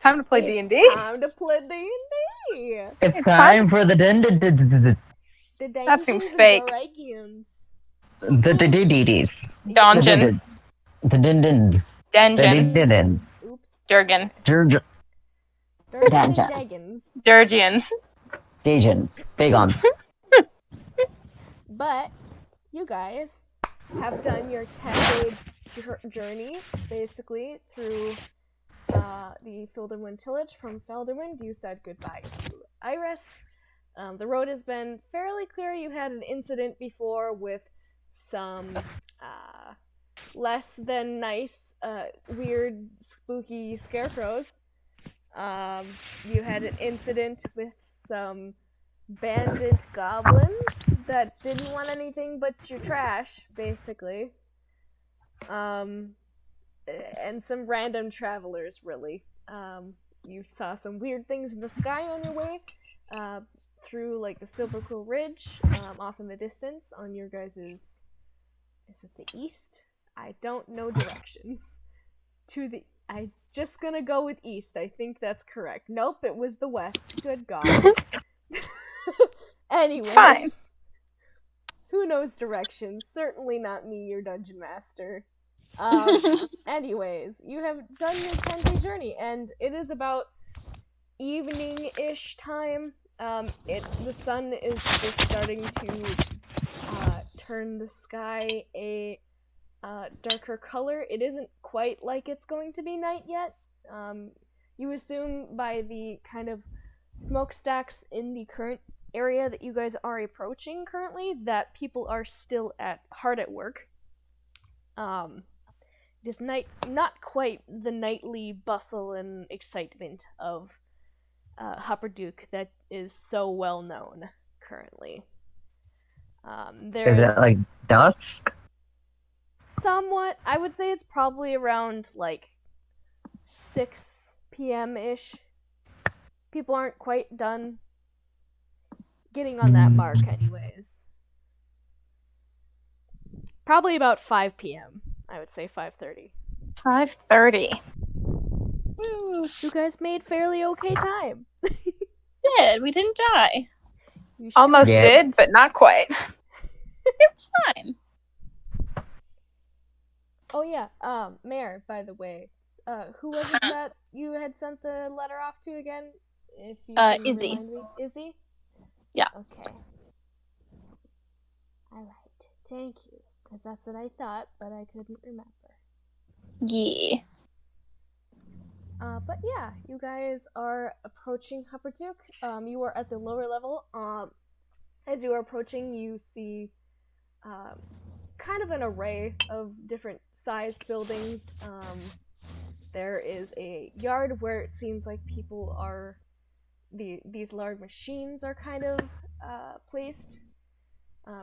Time to play D&D. Time to play D&D. It's time for the The That seems Dungeons and fake. Dragons. Dungeons. Dungeon. The Dindins. Dungeon. Dindins. Oops. Durgan. Dungeons and Dungeon. Dragons. Durgians. Dajans. Bagons. But you guys have done your 10-day journey, basically, through the Felderwind tillage. From Felderwind, you said goodbye to Iris. The road has been fairly clear. You had an incident before with some less than nice, weird, spooky scarecrows. You had an incident with some bandit goblins that didn't want anything but your trash, basically. And some random travelers, really. You saw some weird things in the sky on your way, through, like, the Silver Quill Ridge, off in the distance, on your guys' is it the east? I don't know directions. I'm just gonna go with east. I think that's correct. Nope, it was the west. Good God. Anyways. It's fine. Who knows directions? Certainly not me, your dungeon master. Anyways, you have done your 10-day journey, and it is about evening-ish time. The sun is just starting to turn the sky a darker color. It isn't quite like it's going to be night yet. You assume by the kind of smokestacks in the current area that you guys are approaching currently that people are still hard at work. It is not quite the nightly bustle and excitement of Hupperduke that is so well known currently. Is it like dusk? Somewhat. I would say it's probably around like 6 p.m.-ish. People aren't quite done getting on that mark anyways. Probably about 5 p.m. I would say 5:30. 5:30. Woo! You guys made fairly okay time. Did we didn't die? You sure Almost Yeah. did, but not quite. It was fine. Oh yeah, Mayor, by the way. Who was it that you had sent the letter off to again? If you can Izzy. remind me. Izzy? Yeah. Okay. Alright. Thank you. Because that's what I thought, but I couldn't remember. Yeah. But yeah, you guys are approaching Hupperduke. You are at the lower level. As you are approaching, you see kind of an array of different sized buildings. There is a yard where it seems like people are... These large machines are kind of placed.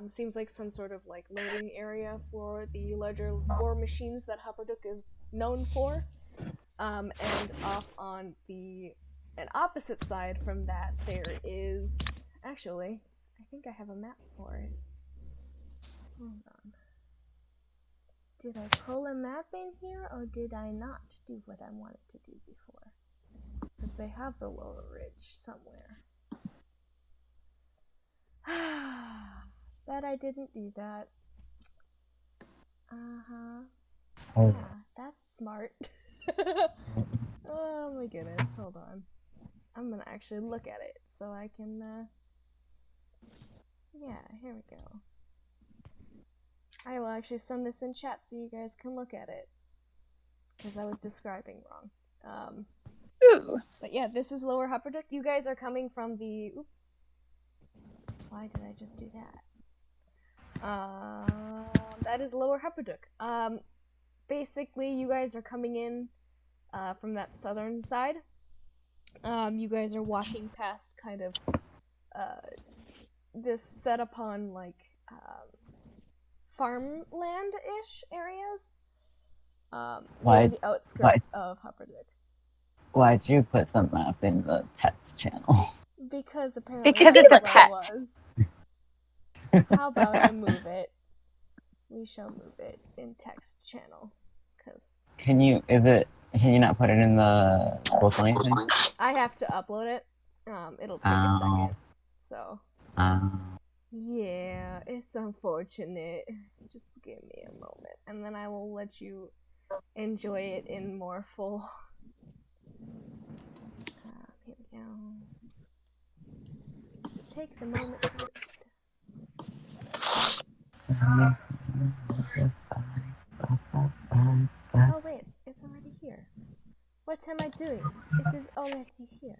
Seems like some sort of like loading area for the larger war machines that Hupperduke is known for. And off on an opposite side from that, there is... Actually, I think I have a map for it. Hold on. Did I pull a map in here, or did I not do what I wanted to do before? Because they have the lower ridge somewhere. Bet I didn't do that. Uh-huh. Oh. Yeah, that's smart. Oh my goodness, hold on. I'm gonna actually look at it so I can, yeah, here we go. I will actually send this in chat so you guys can look at it. Because I was describing wrong. Ooh. But yeah, this is Lower Hupperduke. You guys are coming from the... Oop. Why did I just do that? That is Lower Hupperduke. Basically, you guys are coming in from that southern side. You guys are walking past kind of this set upon like farmland-ish areas. Why- near the outskirts of Hupperduke. Why'd you put the map in the pets channel? Because apparently Because that's it's a what pet. it was. How about I move it? We shall move it in text channel. Cause Can you, is it Can you not put it in the Bookline thing? I have to upload it. It'll take a Oh. second. So, Uh, yeah, it's unfortunate. Just give me a moment, and then I will let you enjoy it in more full. Here we go. So it takes a moment to load. Oh wait, it's already here. What am I doing? It is already here.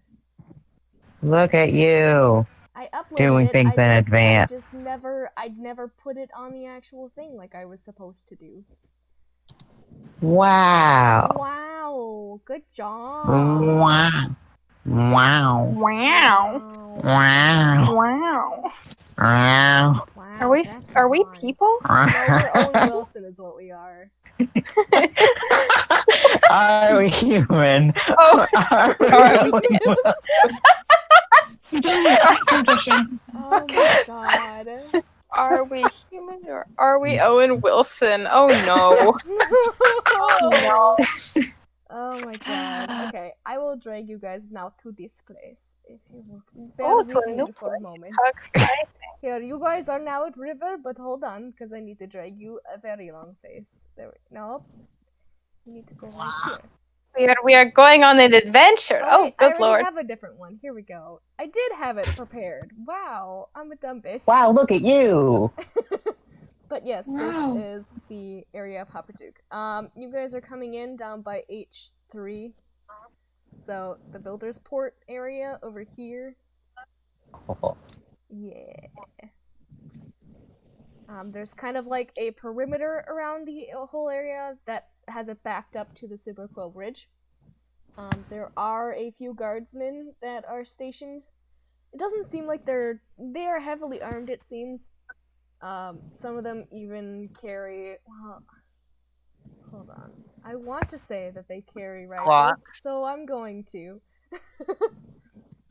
Look at you. I uploaded Doing it. things in I'd advance. never put it on the actual thing like I was supposed to do. Wow. Wow, good job. Wow. Wow. Wow. Wow. Wow. Wow. Wow, that's Are we a lot. people? No, we're Owen Wilson is what we are. Are we human? Oh. Are we Are we human? Oh my god. Are we human or are we Owen Wilson? Oh no. No. Oh my god. Okay, I will drag you guys now to this place. If you will bear Oh, to with a new me for a moment. Hugs. Here, you guys are now at river, but hold on, because I need to drag you a very long place. Nope. You need to go right here. We are going on an adventure. Oh, wait, I good already lord. have a different one. Here we go. I did have it prepared. Wow, I'm a dumb bitch. Wow, look at you. But yes, Wow. this is the area of Happaduke. You guys are coming in down by H3. So, the Builder's Port area over here. Cool. Yeah. There's kind of like a perimeter around the whole area that has it backed up to the Superquill Bridge. There are a few guardsmen that are stationed. It doesn't seem like they are heavily armed, it seems. Some of them even carry, well, hold on. I want to say that they carry rifles, Glocks. so I'm going to.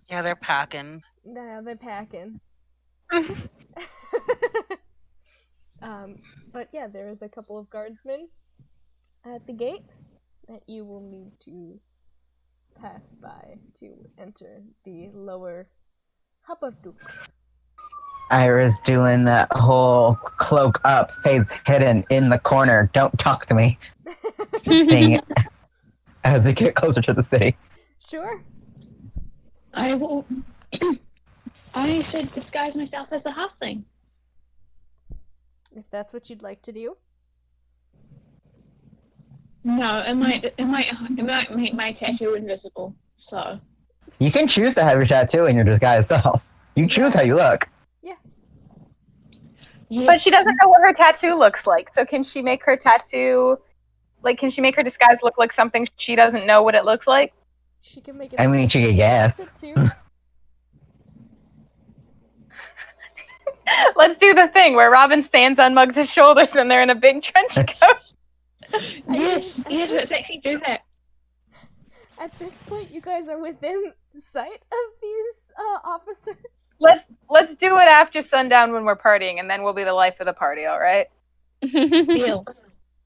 Yeah, they're packing. Nah, they're packing. But yeah, there is a couple of guardsmen at the gate that you will need to pass by to enter the lower Happaduke. Ira's doing that whole cloak up, face hidden in the corner, don't talk to me thing as we get closer to the city. Sure. I will. I should disguise myself as a halfling. If that's what you'd like to do. No, it might make my tattoo invisible. So You can choose to have your tattoo in your disguised self. You choose how you look. Yeah. yeah, But she doesn't know what her tattoo looks like. So can she make her tattoo, like, can she make her disguise look like something she doesn't know what it looks like? She can make it. I mean, she could guess. Too. Let's do the thing where Robin stands on Muggs' shoulders and they're in a big trench coat. yes, let's actually do that. At this point, you guys are within sight of these officers. Let's do it after sundown when we're partying, and then we'll be the life of the party. All right? Deal.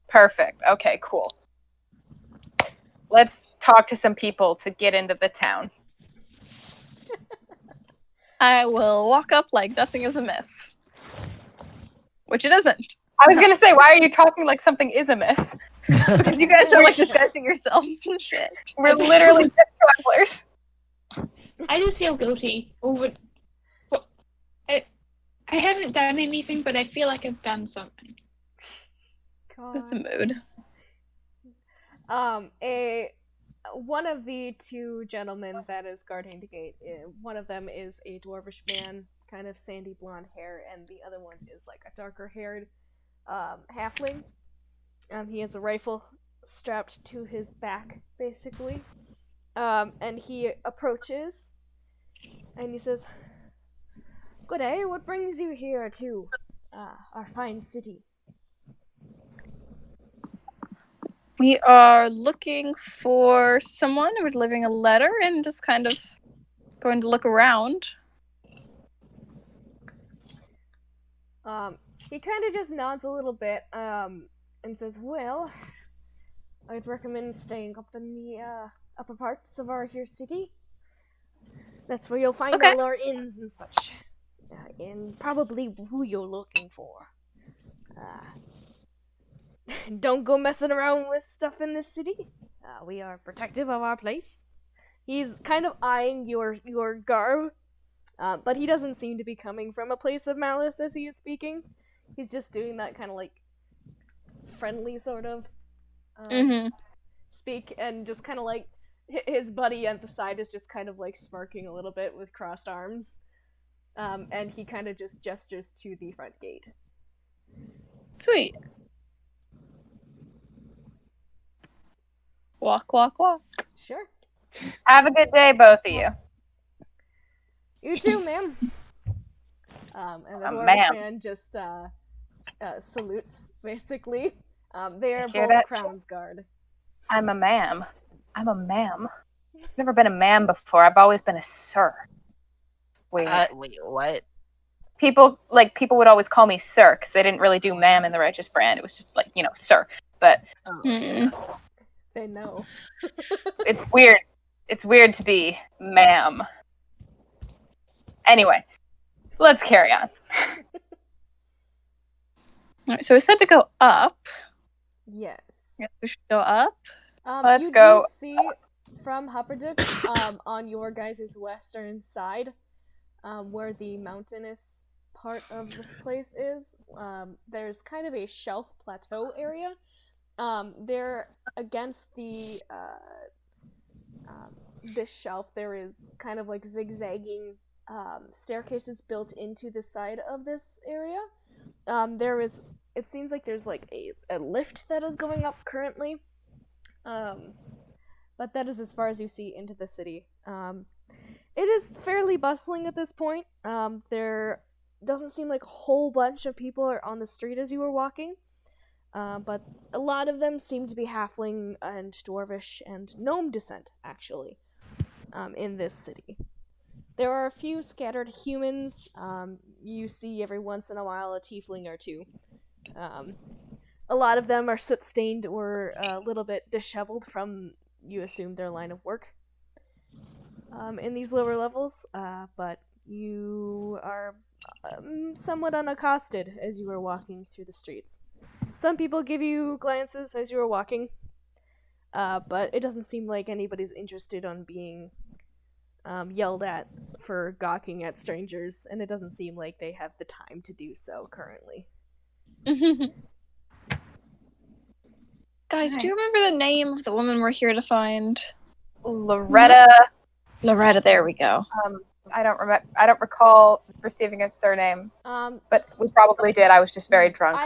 Perfect. Okay, cool. Let's talk to some people to get into the town. I will walk up like nothing is amiss. Which it isn't. I was gonna say, why are you talking like something is amiss? Because you guys are like disguising yourselves and shit. We're literally just travelers. I just feel guilty over. I haven't done anything, but I feel like I've done something. God. That's a mood. One of the two gentlemen that is guarding the gate, one of them is a dwarvish man, kind of sandy blonde hair, and the other one is like a darker haired halfling. He has a rifle strapped to his back, basically. And he approaches, and he says, "Good day, what brings you here to our fine city?" We are looking for someone who would leaving a letter and just kind of going to look around. He kind of just nods a little bit, and says, "Well, I'd recommend staying up in the upper parts of our here city. That's where you'll find Okay. all our inns and such. And probably who you're looking for. Don't go messing around with stuff in this city. We are protective of our place. He's kind of eyeing your garb, but he doesn't seem to be coming from a place of malice as he is speaking. He's just doing that kind of like friendly sort of speak, and just kind of like his buddy at the side is just kind of like smirking a little bit with crossed arms, and he kind of just gestures to the front gate. Sweet. Walk, walk, walk. Sure. Have a good day, both of you. You too, ma'am. And the dwarvish ma'am. man just salutes, basically. They are Hear both that? Crown's Guard. I'm a ma'am. I'm a ma'am. I've never been a ma'am before. I've always been a sir. Weird. Wait, what? People would always call me sir because they didn't really do ma'am in the Righteous Brand. It was just like, sir. But Oh, Hmm. They know. it's weird. It's weird to be ma'am. Anyway, let's carry on. Alright, so we said to go up. Yes. Yeah, we should go up. Let's you go. do see from Hupperduk, on your guys' western side, where the mountainous part of this place is, there's kind of a shelf plateau area. There against the this shelf, there is kind of like zigzagging staircases built into the side of this area. It seems like there's like a lift that is going up currently. But that is as far as you see into the city. It is fairly bustling at this point. There doesn't seem like a whole bunch of people are on the street as you were walking. But a lot of them seem to be halfling and dwarvish and gnome descent, actually, in this city. There are a few scattered humans. You see every once in a while a tiefling or two. A lot of them are soot-stained or a little bit disheveled from, you assume, their line of work in these lower levels. But you are somewhat unaccosted as you are walking through the streets. Some people give you glances as you are walking, but it doesn't seem like anybody's interested on being yelled at for gawking at strangers, and it doesn't seem like they have the time to do so currently. Guys, do you remember the name of the woman we're here to find? Loretta. Loretta, there we go. I don't recall receiving a surname, but we probably did. I was just very drunk.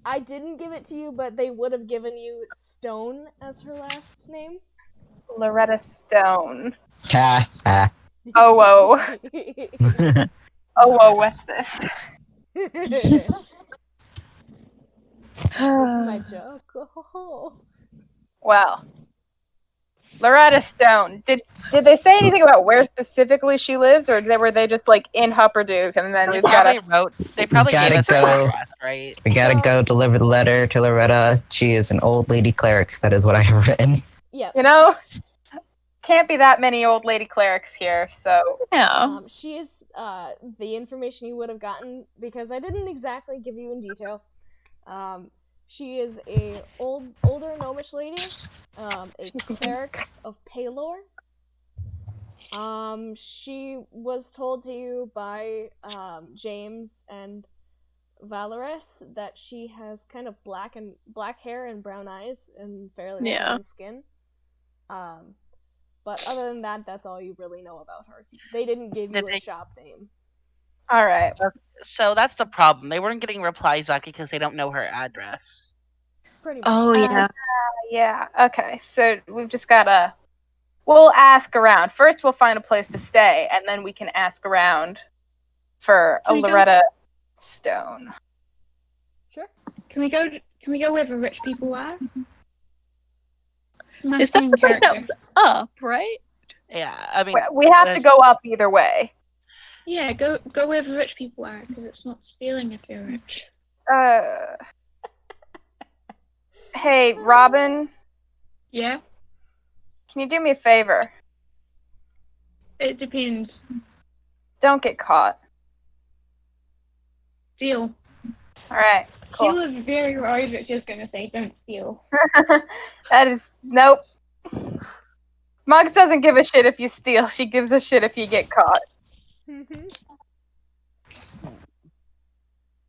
I didn't give it to you, but they would have given you Stone as her last name. Loretta Stone. Ha ha. Oh whoa. Oh whoa, what's this? This is my joke. Oh. Well, Loretta Stone. Did they say anything about where specifically she lives, or were they just like in Hupperduk and then They we've got probably Gotta gave us go. an address, right? We gotta go deliver the letter to Loretta. She is an old lady cleric. That is what I have written. Yeah. Can't be that many old lady clerics here, so Yeah. She is the information you would have gotten, because I didn't exactly give you in detail. She is a older gnomish lady, a cleric of Palor. She was told to you by James and Valorous that she has kind of black hair and brown eyes and fairly brown skin. But other than that, that's all you really know about her. They didn't give you a shop name. all right. So that's the problem. They weren't getting replies back because they don't know her address. Pretty much. Oh, yeah. Yeah, okay. So we've just we'll ask around. First we'll find a place to stay, and then we can ask around for a Loretta Stone. Sure. Can we go where the rich people are? My Is that main the place that character. was up, right? Yeah, I mean, We have to go up either way. Yeah, go where the rich people are, because it's not stealing if you're rich. Hey, Robin, Yeah, Can you do me a favor? it depends. Don't get caught. Steal. Alright, cool. Steal is very wise. It's just gonna say don't steal. That is nope. Mugs doesn't give a shit if you steal. She gives a shit if you get caught. Mhm.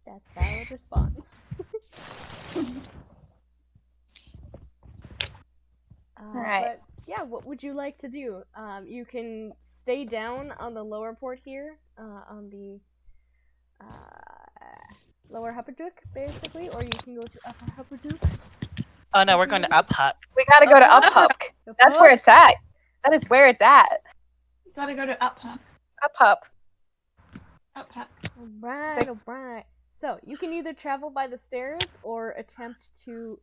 That's valid response. Alright. But yeah, what would you like to do? You can stay down on the lower port here, on the lower Hupperdook, basically, or you can go to upper Hupperdook. Oh no, we're going to Up Huck. We gotta go to Up Huck. That's where it's at. That is where it's at. Gotta go to Up Huck. Up Huck. Up Huck. Alright, alright. So, you can either travel by the stairs or attempt to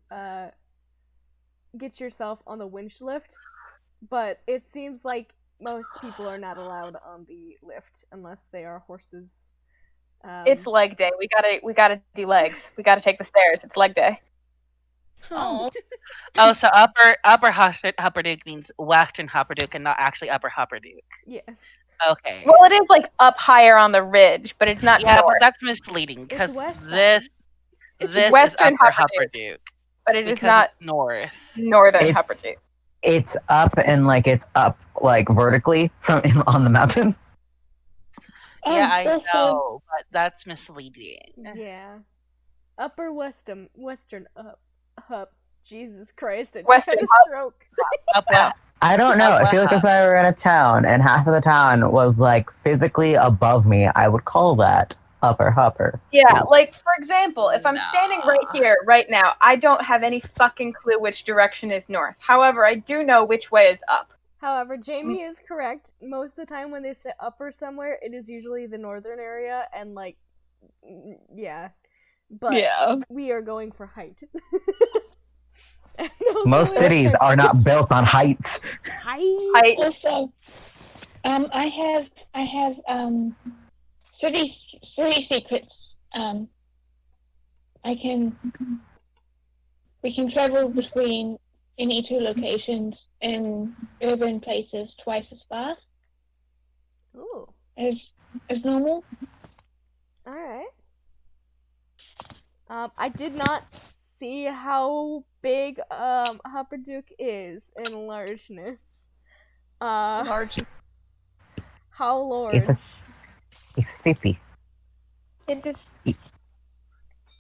get yourself on the winch lift, but it seems like most people are not allowed on the lift unless they are horses. It's leg day. We gotta do legs. We gotta take the stairs. It's leg day. Oh. Oh, so upper Hupperdook means Western Hupperdook and not actually Upper Hupperdook. Yes. Okay. Well, it is like up higher on the ridge, but it's not Yeah, north. but that's misleading because west side. this It's this is Western Upper Hupperdook, Hupperdook but it is because not it's north. northern It's- Hupperdook. It's up and like it's up like vertically from on the mountain. Yeah, I also, know, but that's misleading. Yeah. Upper Western Hup. Jesus Christ, I just Western had a Hup. stroke. Up Huck. I don't know. I feel like if Wow. I were in a town and half of the town was like physically above me, I would call that upper hupper. Yeah, like for example, if I'm standing right Nah. here, right now, I don't have any fucking clue which direction is north. However, I do know which way is up. However, Jamie is correct. Most of the time when they say upper somewhere, it is usually the northern area, and like, yeah. But Yeah. we are going for height. And Most also cities are not built on heights. height. also, I have 30 secrets. We can travel between any two locations in urban places twice as fast Ooh, as normal. all right. I did not see how big Hupperdook is in largeness. Large. How large? It's a city. It is.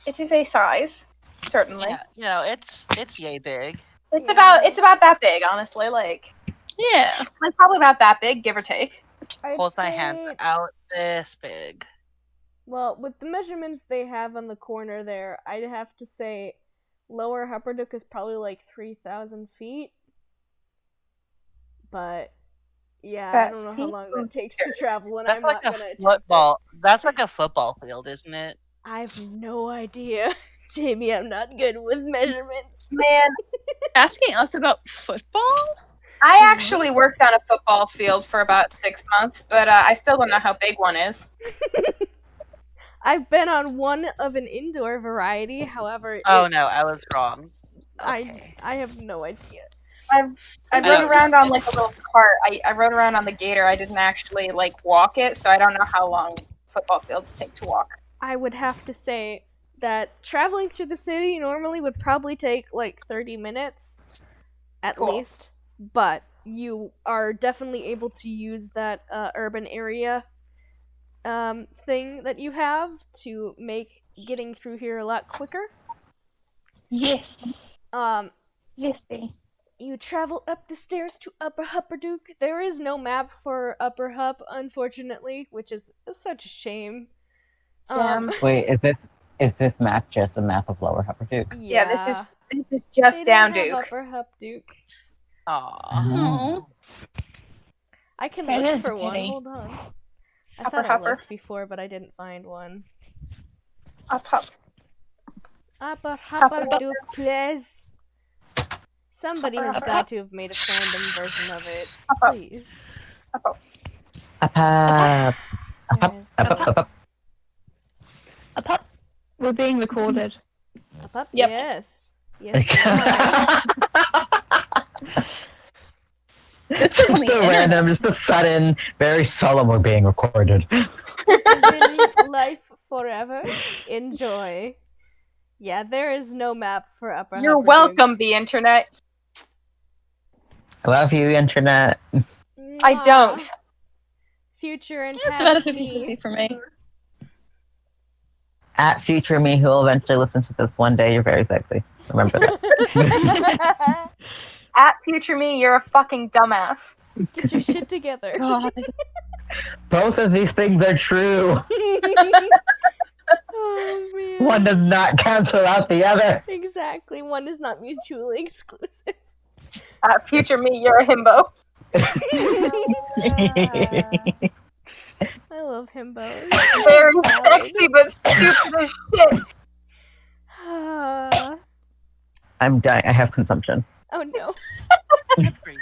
It is a size, certainly. Yeah, you know, it's yay big. It's Yeah. about that big, honestly. Like Yeah. probably about that big, give or take. I'd Both my say- hands out this big. Well, with the measurements they have on the corner there, I'd have to say lower Hupperdook is probably like 3,000 feet. But yeah, I That don't know how feet long or that takes to meters? travel, and That's I'm like not a gonna attempt football. That's like a football field, isn't it? it. I have no idea, Jamie. I'm not good with measurements. Man, Asking us about football? I actually worked on a football field for about 6 months, but I still don't know how big one is. I've been on one of an indoor variety. However, Oh no, I was wrong. I Okay. have no idea. I I rode know. around on like a little cart. I rode around on the gator. I didn't actually like walk it, so I don't know how long football fields take to walk. I would have to say that traveling through the city normally would probably take like 30 minutes at Cool. least, but you are definitely able to use that urban area thing that you have to make getting through here a lot quicker. Yes, Um, yes, Dee. you travel up the stairs to Upper Hupperdook. There is no map for Upper Hup, unfortunately, which is such a shame. Damn. Wait, is this map just a map of Lower Hupperdook? Yeah, this is just They down don't have Duke. Upper Hupperdook. Aw. No. I can That look is for one. pity. Hold on. I Upper thought I Hupper. looked before, but I didn't find one. Up, up. Upper Upper Hupperdook, please. Somebody Upper has Hupper. got to have made a fandom version of it. Up, up. Please. Up, up. Up, up, Yes. up. Up, up. We're being recorded. Up, up. Yep. Yes. Yes. you are. This was on Just the a internet. random, just a sudden, very solemn we're being recorded. This is in Life Forever. Enjoy. Yeah, there is no map for Upper You're Humperdinck. welcome, the internet. I love you, internet. I don't. Mwah. Future and It's about a past 50-50 me. for me. At future me, who will eventually listen to this one day, you're very sexy. Remember that. At future me, you're a fucking dumbass. Get your shit together. God. Both of these things are true. Oh man. One does not cancel out the other. Exactly. One is not mutually exclusive. At future me, you're a himbo. I love himbos. Very sexy, but stupid as shit. I'm dying. I have consumption. Oh no. Good for you.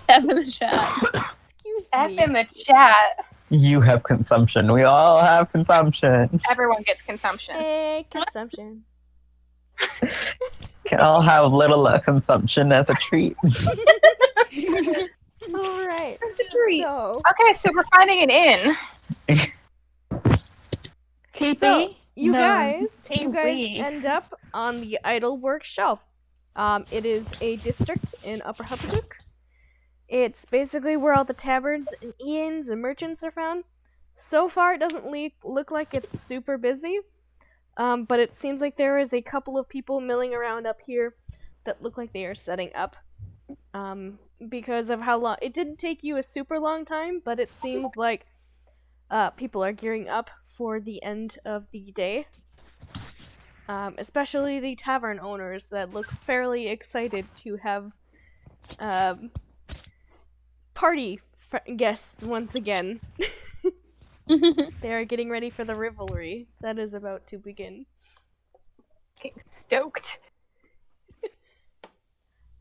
F in the chat. Excuse F me. in the chat. You have consumption. We all have consumption. Everyone gets consumption. Consumption. Can all have a little consumption as a treat. All right. treat. So, Okay, so we're finding an inn. TP? so you No. guys TP. end up on the Idlework Shelf. It is a district in Upper Humperdinck. It's basically where all the taverns and inns and merchants are found. So far, it doesn't look like it's super busy, but it seems like there is a couple of people milling around up here that look like they are setting up. Because of how long it didn't take you a super long time, but it seems like people are gearing up for the end of the day. Especially the tavern owners that look fairly excited to have party guests once again. They are getting ready for the revelry that is about to begin. Getting stoked.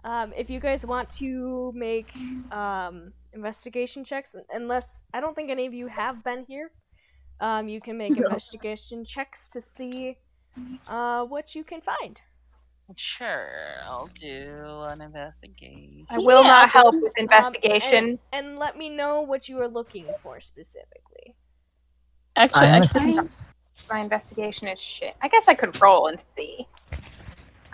If you guys want to make investigation checks, unless I don't think any of you have been here, you can make investigation checks to see what you can find. Sure, I'll do an investigation. I will Yeah, not help with investigation. And let me know what you are looking for specifically. Actually, My investigation is shit. I guess I could roll and see.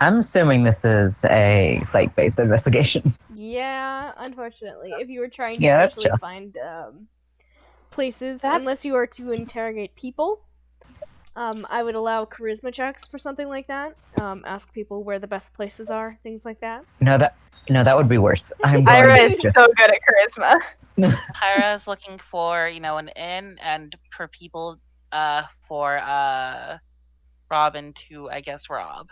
I'm assuming this is a site-based investigation. Yeah, unfortunately, if you were trying to Yeah, that's actually true. find places, That's- unless you are to interrogate people, I would allow charisma checks for something like that. Ask people where the best places are, things like that. No, that would be worse. I'm going Ira to is just... so good at charisma. Hyra's looking for, an inn, and for people, for, Robin to, I guess, rob.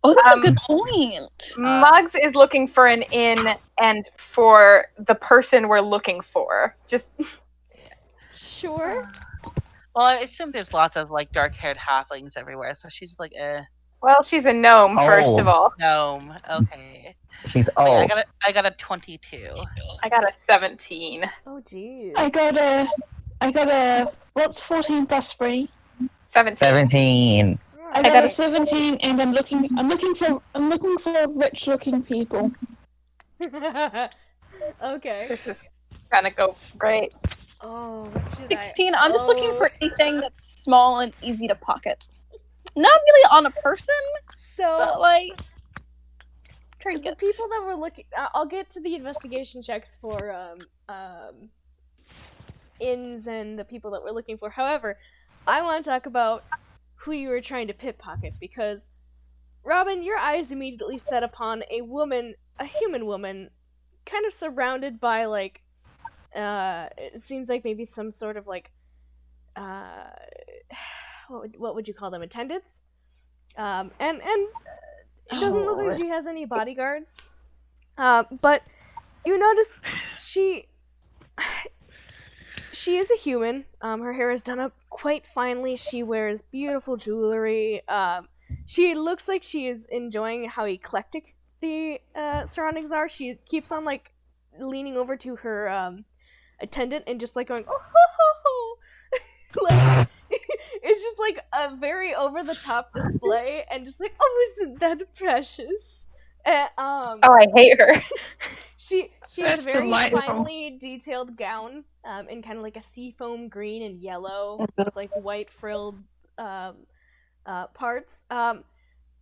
Oh, that's a good point. Muggs is looking for an inn and for the person we're looking for. Just Sure. Well, I assume there's lots of, dark-haired halflings everywhere, so she's like, well, she's a gnome first Old. of all. gnome. Okay. She's Wait, old. I got a 22. I got a 17. Oh, jeez. I got a, what's 14 plus 3? 17. 17. I got got a 17, and I'm looking for rich-looking people. Okay. This is gonna go great. Oh, what should 16. I'm just looking for anything that's small and easy to pocket. Not really on a person, So, but the trinkets. people that were looking, I'll get to the investigation checks for inns and the people that we're looking for. However, I want to talk about who you were trying to pickpocket, because Robin, your eyes immediately set upon a woman, a human woman, kind of surrounded by it seems like maybe some sort of what would you call them, attendants? And it doesn't look like she has any bodyguards. But you notice she is a human. Her hair is done up quite finely. She wears beautiful jewelry. She looks like she is enjoying how eclectic the surroundings are. She keeps on leaning over to her attendant and just going, oh ho ho ho. It's just a very over the top display, and just oh, isn't that precious? Oh, I hate her. She has That's a very delightful. finely detailed gown, in kind of like a seafoam green and yellow with like white frilled parts.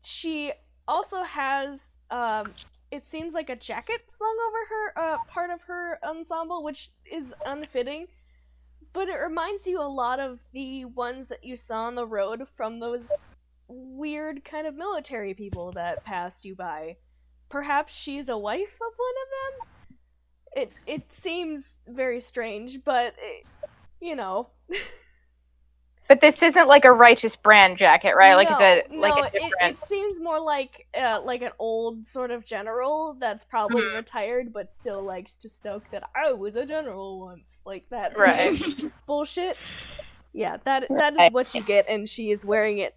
She also has it seems like a jacket slung over her part of her ensemble, which is unfitting. But it reminds you a lot of the ones that you saw on the road from those weird kind of military people that passed you by. Perhaps she's a wife of one of them? It seems very strange, but you know. But this isn't like a Righteous Brand jacket, right? Like it's a it seems more like an old sort of general that's probably retired but still likes to stoke that I was a general once, like that sort of bullshit. Yeah, that is what you get, and she is wearing it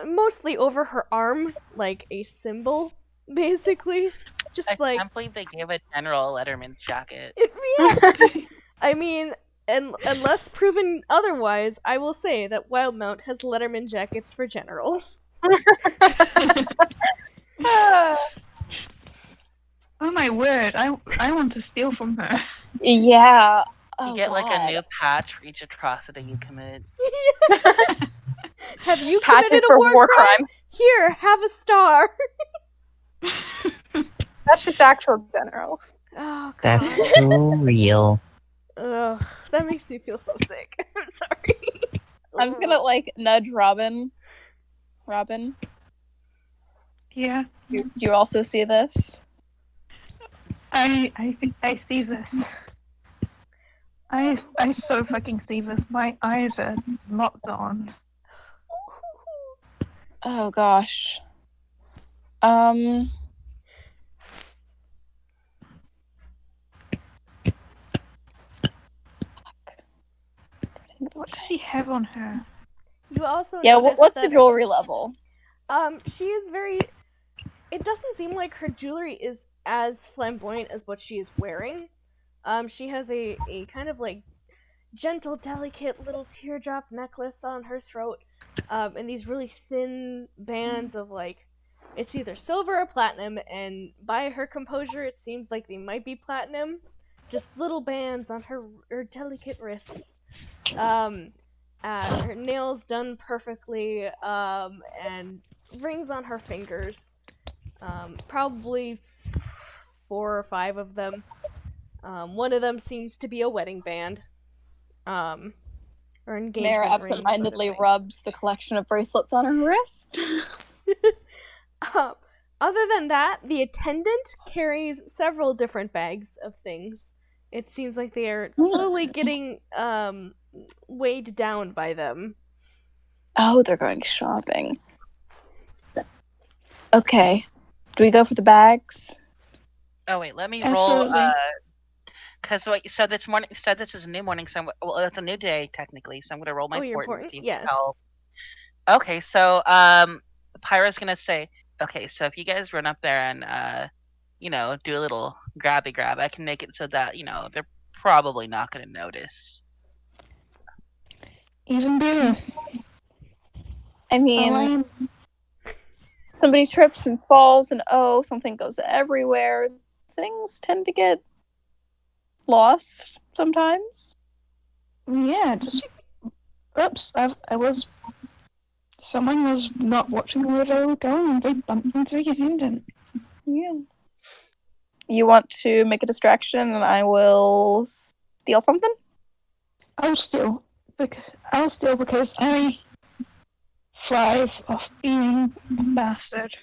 mostly over her arm, like a symbol, basically. Just I can't believe they gave a general a Letterman's jacket. Yeah. I mean, and unless proven otherwise, I will say that Wildmount has Letterman jackets for generals. Oh my word! I want to steal from her. Yeah. You get like a new patch for each atrocity you commit. Yes. Have you Patches committed a for war crime? Here, have a star. That's just actual generals. Oh, God. That's too real. Ugh, that makes me feel so sick. I'm sorry. I'm just gonna like nudge Robin. Robin, Yeah, do you also see this? I think I see this. I so fucking see this. My eyes are locked on. Oh gosh. What does she have on her? You also Yeah, notice what's that, the jewelry level? she is very... It doesn't seem like her jewelry is as flamboyant as what she is wearing. She has a kind of like gentle, delicate little teardrop necklace on her throat, and these really thin bands of like, it's either silver or platinum, and by her composure it seems like they might be platinum. Just little bands on her delicate wrists. Her nails done perfectly, and rings on her fingers. Probably 4 or 5 of them. One of them seems to be a wedding band. Or engagement Mara ring. absentmindedly Sort of rubs the collection of bracelets on her wrist. Other than that, the attendant carries several different bags of things. It seems like they are slowly getting weighed down by them. Oh, they're going shopping. Okay. Do we go for the bags? Oh wait, let me roll. Absolutely. Because what you said this morning, you said this is a new morning, so it's a new day technically. So I'm gonna roll my you're port and see if yes. it helps. Okay, so Pyra's gonna say, okay, so if you guys run up there and do a little grabby grab, I can make it so that they're probably not gonna notice. Even better. I mean, somebody trips and falls and something goes everywhere. Things tend to get lost sometimes. Yeah, oops, someone was not watching where they were going and they bumped into the attendant. Yeah. You want to make a distraction and I will steal something? I'll steal because I thrive off being a bastard.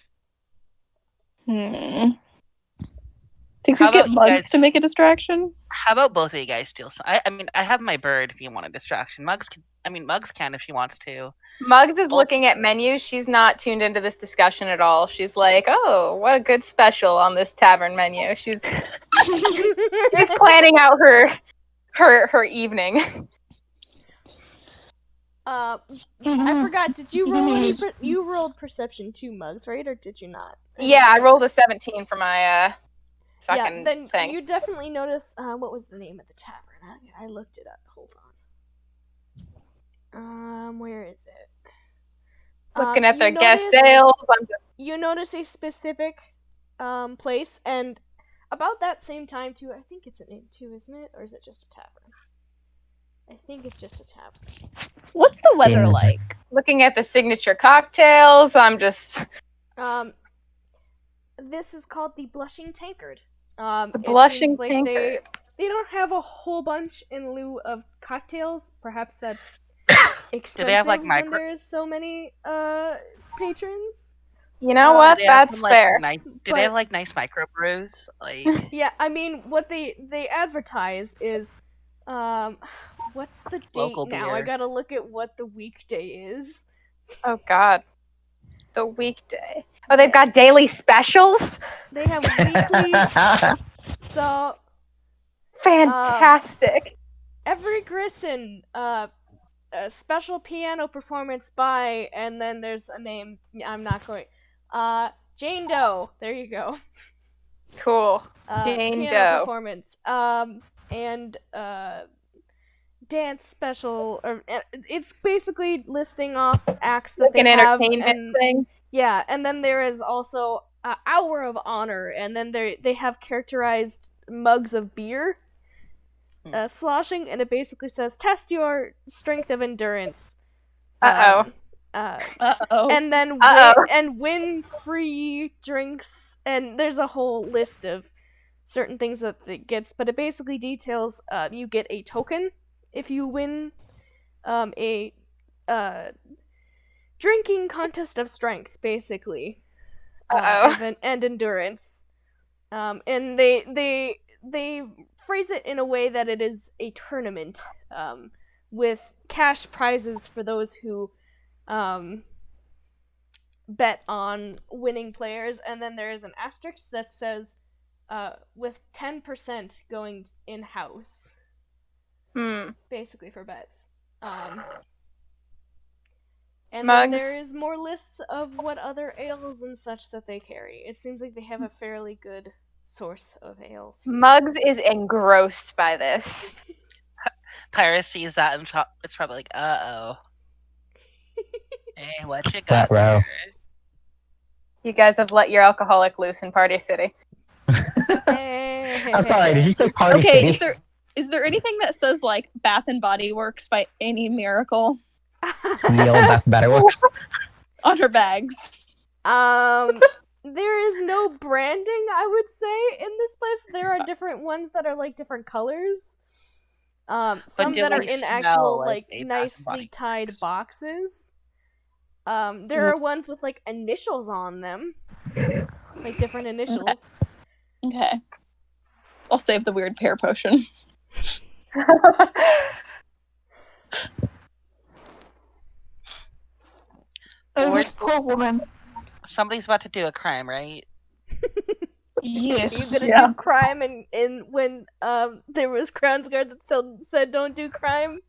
Think we How get about you Mugs guys- to make a distraction? How about both of you guys steal some? I mean, I have my bird if you want a distraction. Mugs can if she wants to. Mugs is looking at menus. She's not tuned into this discussion at all. She's like, "Oh, what a good special on this tavern menu." She's planning out her evening. I forgot. Did you roll any? You rolled perception 2, Mugs, right? Or did you not? Yeah, I rolled a 17 for my fucking then thing. you definitely notice. What was the name of the tavern? I looked it up. Hold on. Where is it? Looking at their guest sales. You notice a specific place, and about that same time too. I think it's an inn too, isn't it, or is it just a tavern? I think it's just a tavern. What's the weather In- like? Looking at the signature cocktails, I'm just This is called the Blushing Tankard. the It blushing seems like tankard. they don't have a whole bunch in lieu of cocktails. Perhaps that's expensive they have, like, when there's so many patrons. You know what? Do they have That's some, like, fair. do they have like nice microbrews? Like, Yeah, I mean, what they advertise is, what's the date Local now? I beer. gotta look at what the weekday is. Oh God, the weekday. Oh, they've got daily specials. They have weekly, so Fantastic. every Grissom, a special piano performance by, and then there's a name. I'm not going. Jane Doe. There you go. Cool. Jane Piano Doe. performance. And dance special. Or it's basically listing off acts that Like they an have. entertainment And, thing. yeah, and then there is also Hour of Honor, and then they have characterized mugs of beer. Sloshing, and it basically says test your strength of endurance. Uh-oh. And then win free drinks, and there's a whole list of certain things that it gets, but it basically details you get a token if you win a drinking contest of strength, basically, and endurance. And they phrase it in a way that it is a tournament, with cash prizes for those who bet on winning players, and then there is an asterisk that says with 10% going in-house, basically for bets. And then there is more lists of what other ales and such that they carry. It seems like they have a fairly good source of ales. Muggs is engrossed by this. Pyra sees that and it's probably like, uh-oh. Hey, what you got That row. there? You guys have let your alcoholic loose in Party City. I'm sorry, did you say Party Okay, City? is there anything that says like Bath and Body Works by any miracle The old Bath and Body Works. on her bags? There is no branding, I would say, in this place. There are different ones that are like different colors. Some do that are they in smell actual like like a Bath and nicely Body tied Works? boxes. There are ones with like initials on them, like different initials. Okay. I'll save the weird pear potion. Oh, this poor woman. Somebody's about to do a crime, right? Yes. Are you gonna Yeah. do crime in when there was Crownsguard that still said don't do crime?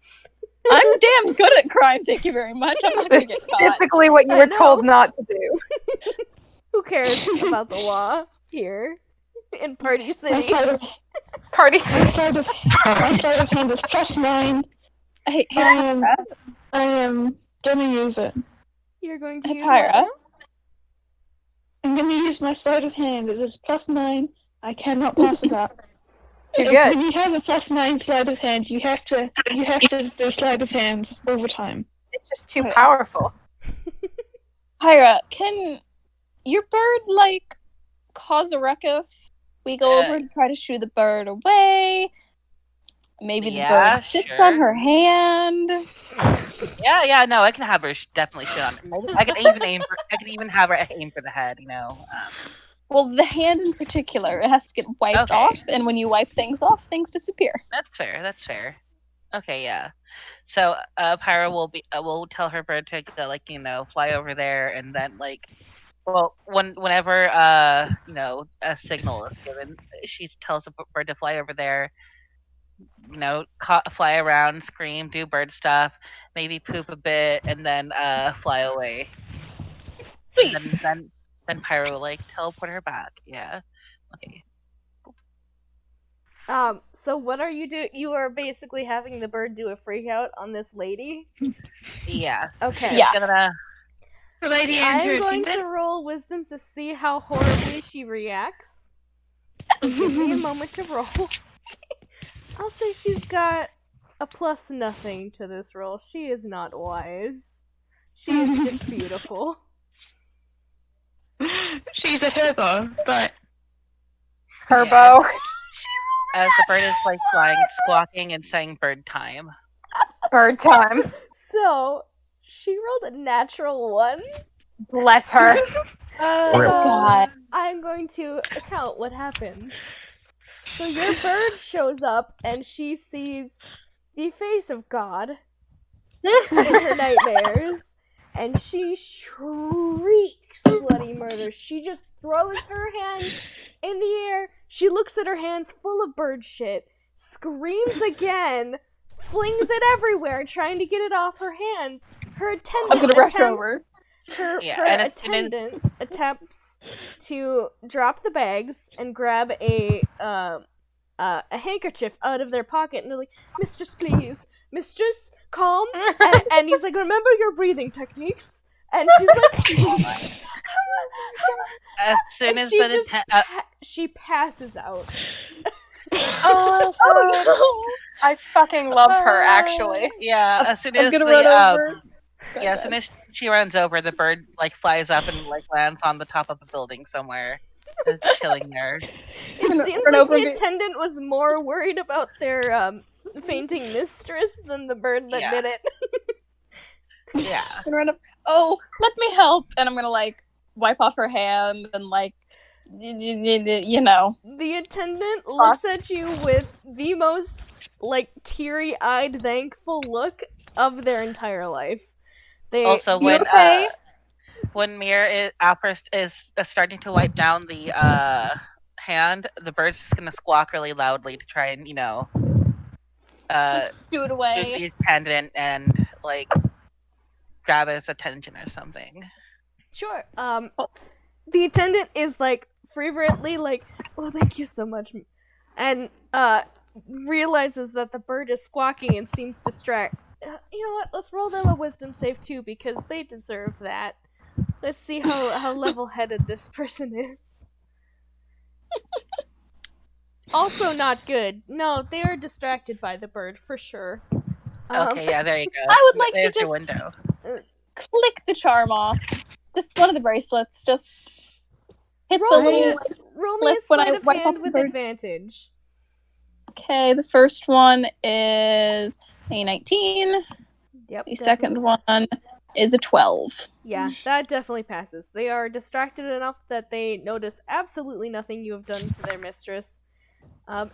I'm damn good at crime, thank you very much. I'm not gonna get caught. Specifically what you I were know. told not to do. Who cares about the law here in Party My City? sleight of Party my City. sleight of my sleight of hand is +9. Hey, I am gonna use it. You're going to Hey, use Pyra. what now? I'm gonna use my sleight of hand. It is +9. I cannot pass it up. Too good. When you have a +9 sleight of hand, you have to do sleight of hand over time. It's just too powerful. Pyra, can your bird like cause a ruckus? We go over to try to shoo the bird away. Maybe the Yeah, bird sits sure. on her hand. Yeah, no, I can have her definitely shit on. I can even have her aim for the head, you know. Well, the hand in particular, it has to get wiped Okay. off, and when you wipe things off, things disappear. That's fair. Okay, yeah. So, Pyra will tell her bird to go, like, you know, fly over there, and then like, well, whenever you know, a signal is given, she tells the bird to fly over there. You know, fly around, scream, do bird stuff, maybe poop a bit, and then fly away. Sweet. And then Pyro will like teleport her back. Yeah. Okay. So what are you doing? You are basically having the bird do a freak out on this lady? Yeah. Okay. She's Yeah. gonna. Lady and her I'm going to attendant? roll wisdom to see how horribly she reacts. So give me a moment to roll. I'll say she's got a plus nothing to this roll. She is not wise. She is just beautiful. She's a herbo, but Herbo. As the bird is like flying, squawking, and saying bird time. Bird time. So, she rolled a natural 1. Bless her. So, God. I'm going to count what happens. So, your bird shows up and she sees the face of God in her nightmares, and she shrieks bloody murder. She just throws her hands in the air. She looks at her hands full of bird shit, screams again, flings it everywhere, trying to get it off her hands. Her attendant I'm gonna rush over. Her and as soon as- attendant attempts to drop the bags and grab a handkerchief out of their pocket, and they're like, "Mistress, please, mistress, calm." And he's like, "Remember your breathing techniques." And she's like, As soon and as she the just she passes out. Oh, no. I fucking love her, actually. yeah, as soon I'm as gonna the run over. yeah, as soon as she runs over, the bird like flies up and like lands on the top of a building somewhere. It's chilling there. It Run seems over like the and be- attendant was more worried about their fainting mistress than the bird that Yeah. did it. Yeah. I'm gonna run up. Oh, let me help! And I'm gonna like wipe off her hand and like, you know. The attendant looks at you with the most like teary-eyed, thankful look of their entire life. They Also, You okay? when Alpers is starting to wipe down the hand, the bird's just gonna squawk really loudly to try and Do it soothe away. the attendant and like grab his attention or something. Sure. The attendant is like fervently like, "Oh, thank you so much," and realizes that the bird is squawking and seems distracted. You know what? Let's roll them a wisdom save too, because they deserve that. Let's see how level-headed this person is. Also not good. No, they are distracted by the bird for sure. Okay, yeah, there you go. I would like to There's your just- window. Click the charm off. Just one of the bracelets. Just hit Roll the me, little. roll me a flip when I sleight of wipe off hand the with bird. advantage. Okay, the first one is a 19. Yep. The second definitely one passes. is a 12. Yeah, that definitely passes. They are distracted enough that they notice absolutely nothing you have done to their mistress.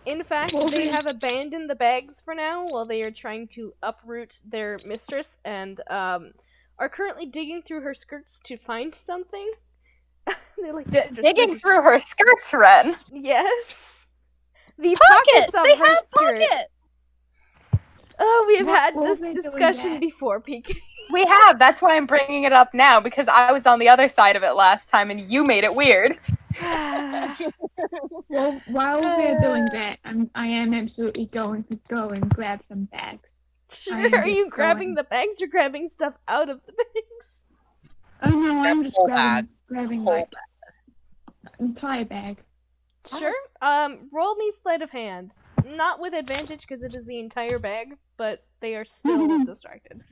In fact, they have abandoned the bags for now while they are trying to uproot their mistress and are currently digging through her skirts to find something. They're like, "Mistress, Digging would through her skirts, Ren. you-" Yes. The Pockets! pockets of They her have skirt. pockets! Oh, we've had What this were they doing discussion that? before, PK. We have. That's why I'm bringing it up now, because I was on the other side of it last time and you made it weird. Well, while we're doing that, I am absolutely going to go and grab some bags. Sure, I am are you just grabbing going. the bags or grabbing stuff out of the bags? Oh no, I'm just whole grabbing Whole like an entire bag. Sure. Roll me sleight of hand. Not with advantage because it is the entire bag, but they are still distracted.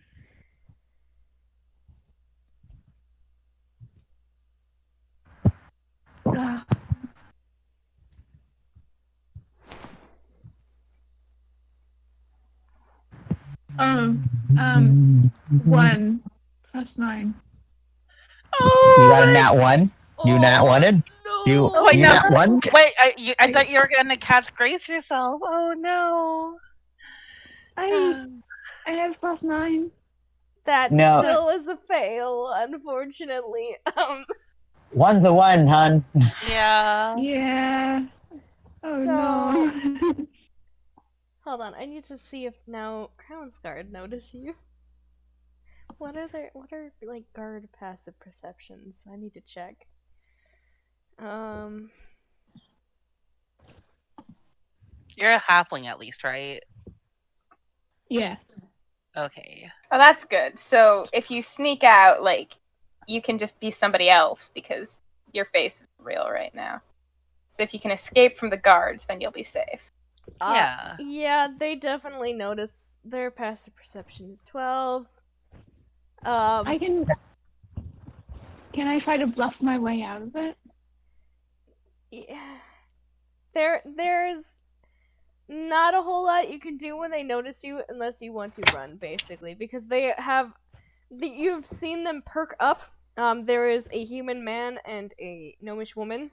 Ah. Um, 1 plus 9. Oh, You got a nat 1? You nat wanted? You, No! wait, you no. nat 1? Wait, I thought you were gonna cat's grace yourself. Oh no. I have plus 9. That No. still is a fail, unfortunately. 1's a 1, hon. Yeah. Yeah. Oh So- no. Hold on, I need to see if now Crown's Guard notice you. What are like guard passive perceptions? I need to check. You're a halfling at least, right? Yeah. Okay. Oh, that's good. So if you sneak out, like, you can just be somebody else because your face is real right now. So if you can escape from the guards, then you'll be safe. Yeah. Yeah, they definitely notice their passive perception is 12. I can. Can I try to bluff my way out of it? Yeah. There's not a whole lot you can do when they notice you unless you want to run, basically, because they have. You've seen them perk up. There is a human man and a gnomish woman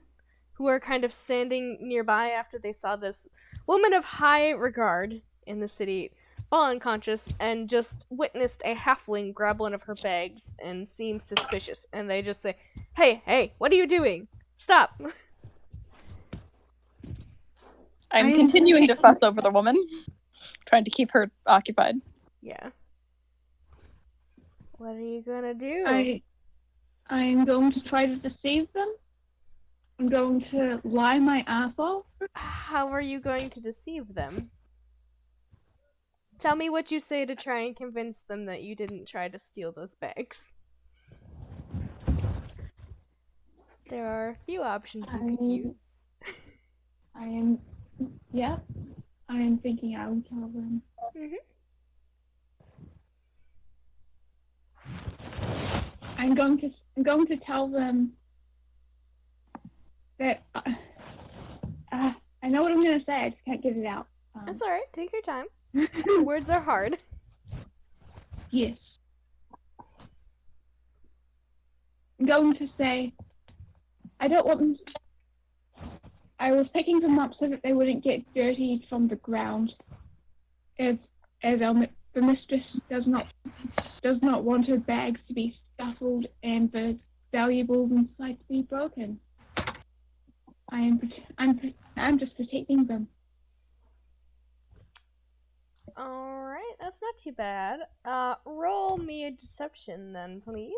who are kind of standing nearby after they saw this woman of high regard in the city fall unconscious and just witnessed a halfling grab one of her bags and seem suspicious. And they just say, hey, what are you doing? Stop. I'm continuing to fuss over the woman, trying to keep her occupied. Yeah. What are you gonna do? I'm going to try to deceive them. I'm going to lie my ass off. How are you going to deceive them? Tell me what you say to try and convince them that you didn't try to steal those bags. There are a few options you could use. I am thinking I will tell them. I'm going to tell them that I know what I'm going to say. I just can't get it out. That's all right. Take your time. Words are hard. Yes. I'm going to say I don't want them. I was picking them up so that they wouldn't get dirtied from the ground. As the mistress does not want her bags to be scuffled and the valuables inside to be broken. I'm just protecting them. Alright, that's not too bad. Roll me a deception then, please.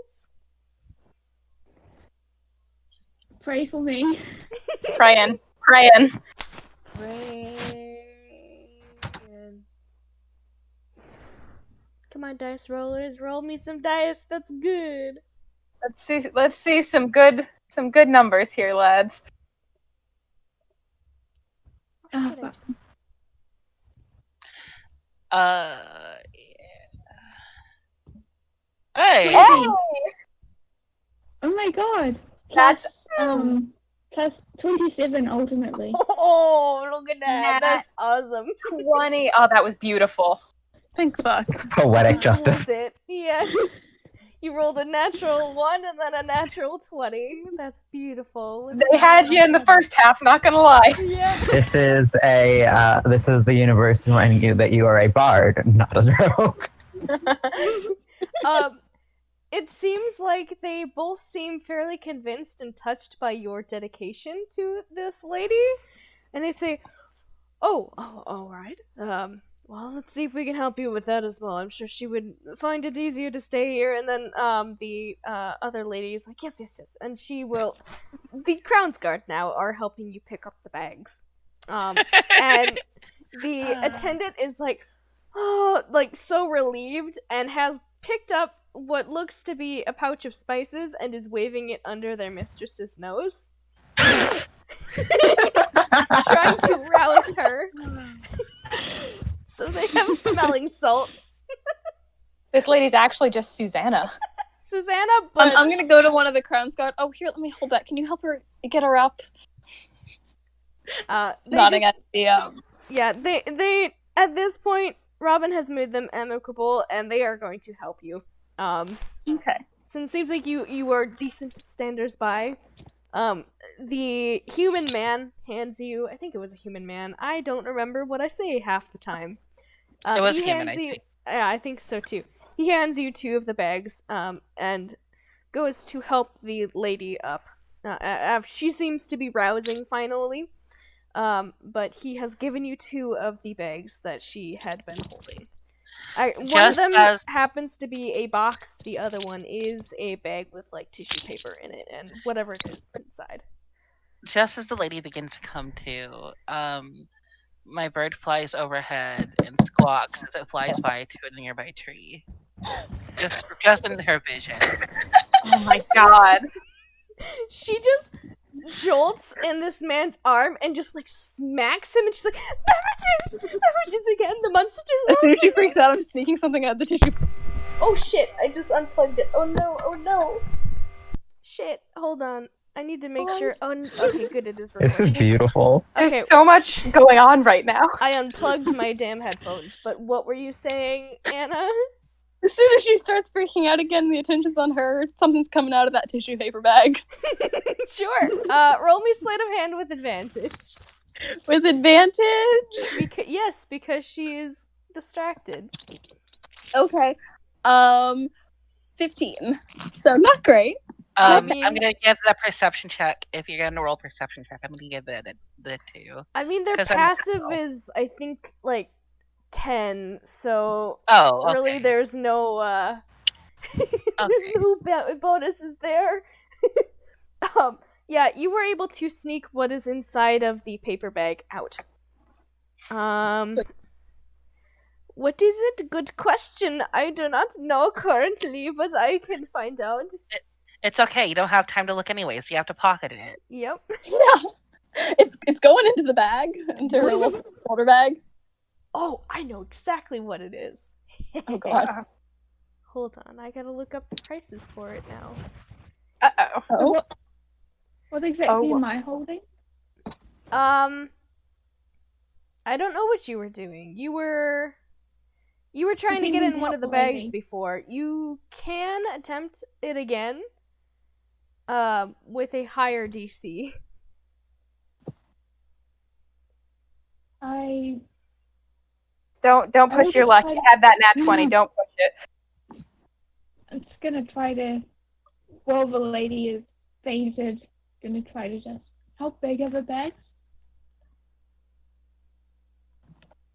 Pray for me. Praying. Come on, dice rollers, roll me some dice. That's good. Let's see some good numbers here, lads. Oh, shit, I just- Hey. Hey! Oh my god. That's Plus 27 ultimately. Oh, look at that. Nat That's awesome. 20. Oh, that was beautiful. Thank fuck. It's poetic You justice. rolled it. Yes. You rolled a natural 1 and then a natural 20. That's beautiful. They had you in the first half, not gonna lie. Yeah. This is the universe reminding you that you are a bard, not a rogue. It seems like they both seem fairly convinced and touched by your dedication to this lady. And they say, Oh, all right. Well, let's see if we can help you with that as well. I'm sure she would find it easier to stay here. And then the other lady is like, yes. And she will... The Crown's Guard now are helping you pick up the bags. And the attendant is like, oh, like so relieved and has picked up what looks to be a pouch of spices and is waving it under their mistress's nose. Trying to rouse her. So they have smelling salts. This lady's actually just Susanna. Susanna, but I'm gonna go to one of the Crown's Guard. Oh, here, let me hold that. Can you help her get her up? Nodding at the yeah, they at this point, Robin has made them amicable, and they are going to help you. Okay. Since it seems like you are decent standers by, the human man hands you. I think it was a human man. I don't remember what I say half the time. It was he human, hands I you. think. Yeah, I think so too. He hands you 2 of the bags, and goes to help the lady up. She seems to be rousing finally. But he has given you 2 of the bags that she had been holding. One of them happens to be a box. The other one is a bag with like tissue paper in it and whatever it is inside. Just as the lady begins to come to, my bird flies overhead and squawks as it flies by to a nearby tree. Just in her vision. Oh my god. She just jolts in this man's arm and just like smacks him, and she's like, beverages again, the monster. As soon as she freaks out, I'm sneaking something out of the tissue. Oh shit, I just unplugged it. Oh no. Shit, hold on. I need to make sure. Okay, good, it is recording. This is beautiful. Okay, There's so much going on right now. I unplugged my damn headphones, but what were you saying, Anna? As soon as she starts freaking out again, the attention's on her. Something's coming out of that tissue paper bag. Sure. Roll me sleight of hand with advantage. With advantage? Yes, because she is distracted. Okay. 15. So not great. I'm mean- gonna give the perception check. If you're gonna roll perception check, I'm gonna give it the 2. I mean, their 'Cause I'm passive natural. is, I think, like 10. So Oh, okay. really, there's no there's no bonuses there. Yeah, you were able to sneak what is inside of the paper bag out. What is it? Good question. I do not know currently, but I can find out. It's okay. You don't have time to look anyway, so you have to pocket it. Yep. Yeah. It's going into the bag, into her little shoulder bag. Oh, I know exactly what it is. Oh god. Hold on, I gotta look up the prices for it now. Uh-oh. Oh. What exactly Oh. am I holding? I don't know what you were doing. You were trying to get in one of the bags before. You can attempt it again. With a higher DC. Don't push your luck. You had that nat 20. Don't push it. I'm just gonna try to. While the lady is fainted, gonna try to just. How big are the bags?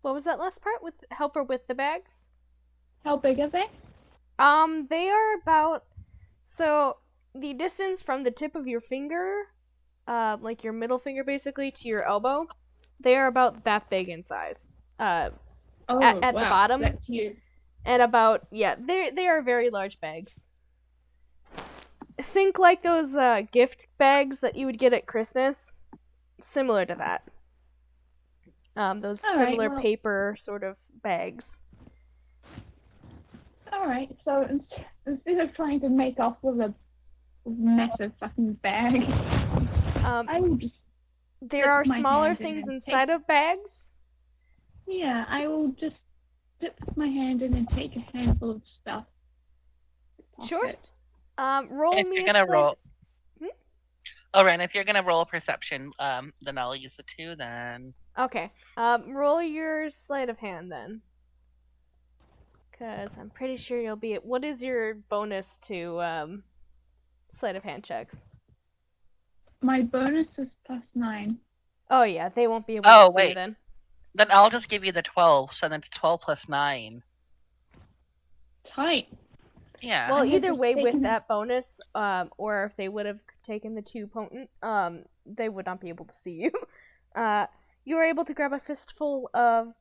What was that last part? With help her with the bags? How big are they? They are about, so the distance from the tip of your finger, like your middle finger basically, to your elbow, they are about that big in size. At the bottom. That's huge. And about, yeah, they are very large bags. Think like those gift bags that you would get at Christmas. Similar to that. Those similar paper sort of bags. Alright, so instead of trying to make off with a massive fucking bag, I will just. There are my smaller hand in things and inside of bags. Yeah, I will just dip my hand in and take a handful of stuff. Sure. Pocket. Roll If me you're a gonna sleight- roll. Hmm? Oh, right. If you're gonna roll perception, then I'll use the 2. Then. Okay. Roll your sleight of hand then. Because I'm pretty sure you'll be at. What is your bonus to sleight of hand checks? My bonus is +9. Oh yeah, they won't be able Oh, to see you wait. then. Then I'll just give you the 12. So then it's 12 plus 9. Tight. Yeah. Well, I had either just way, with taken- that bonus, or if they would have taken the 2 potent, they would not be able to see you. You were able to grab a fistful of,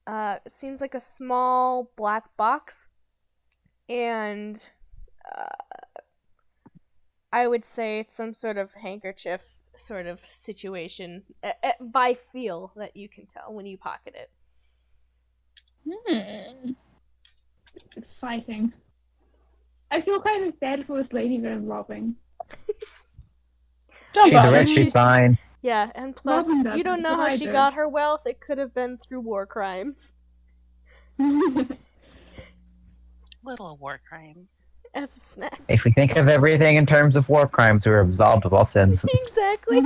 it seems like a small black box, and I would say it's some sort of handkerchief sort of situation, by feel that you can tell when you pocket it. Exciting. I feel kind of sad for this lady that I'm robbing. Don't She's bother. rich, she's fine. Yeah, and plus, Robin you don't doesn't know how she either. got her wealth. It could have been through war crimes. Little war crime. As a snack. If we think of everything in terms of war crimes, we're absolved of all sins. Exactly.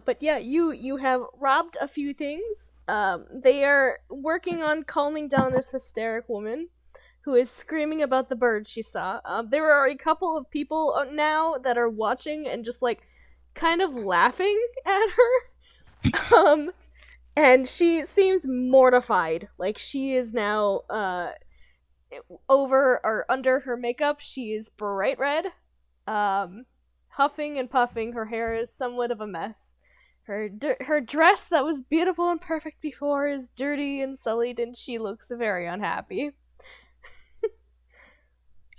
But yeah, you have robbed a few things. They are working on calming down this hysteric woman who is screaming about the bird she saw. There are a couple of people now that are watching and just like kind of laughing at her. And she seems mortified. Like she is now over or under her makeup. She is bright red. Huffing and puffing. Her hair is somewhat of a mess. Her dress that was beautiful and perfect before is dirty and sullied, and she looks very unhappy.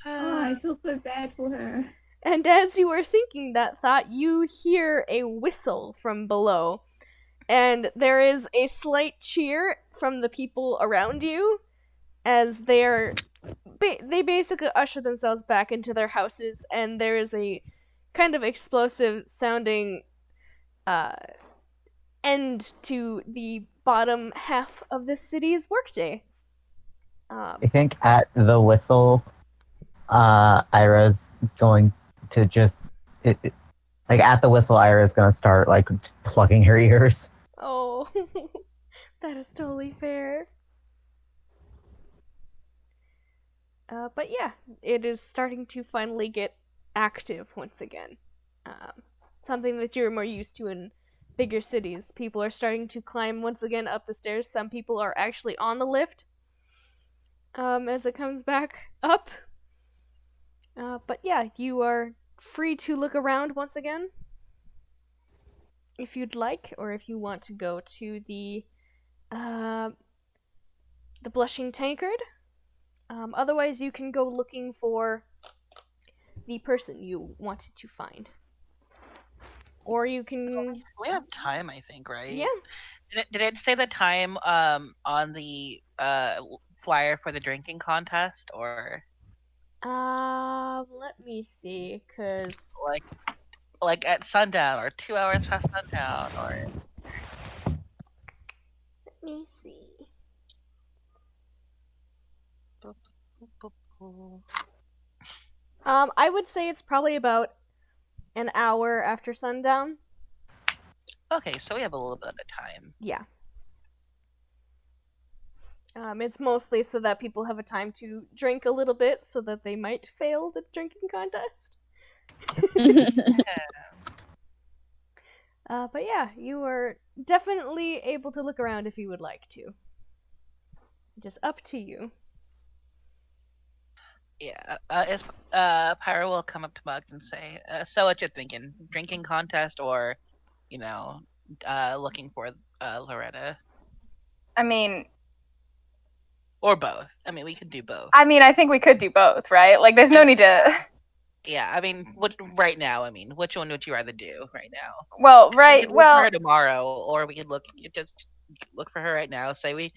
Oh, I feel so bad for her. And as you are thinking that thought, you hear a whistle from below. And there is a slight cheer from the people around you as they basically usher themselves back into their houses, and there is a kind of explosive sounding end to the bottom half of the city's workday. I think at the whistle, Ira's going to just like at the whistle, Ira's gonna start like plugging her ears. Oh, that is totally fair. But yeah, it is starting to finally get active once again. Something that you're more used to in bigger cities. People are starting to climb once again up the stairs. Some people are actually on the lift as it comes back up. But yeah, you are free to look around once again if you'd like, or if you want to go to the Blushing Tankard. Otherwise, you can go looking for the person you wanted to find. Or you can... We have time, I think, right? Yeah. Did it say the time on the flyer for the drinking contest, or Let me see, cause... like at sundown, or 2 hours past sundown, or... Let me see. I would say it's probably about an hour after sundown. Okay, so we have a little bit of time. Yeah. It's mostly so that people have a time to drink a little bit, so that they might fail the drinking contest. But yeah, you are definitely able to look around if you would like to. Just up to you. Yeah, Pyro will come up to Mugs and say, so what you thinking? Drinking contest, or, looking for Loretta? I mean, or both. I mean, we could do both. I think we could do both, right? Like, there's no need to... Yeah, I mean, right now, which one would you rather do right now? Well, We could look for her tomorrow, or we could just look for her right now, say we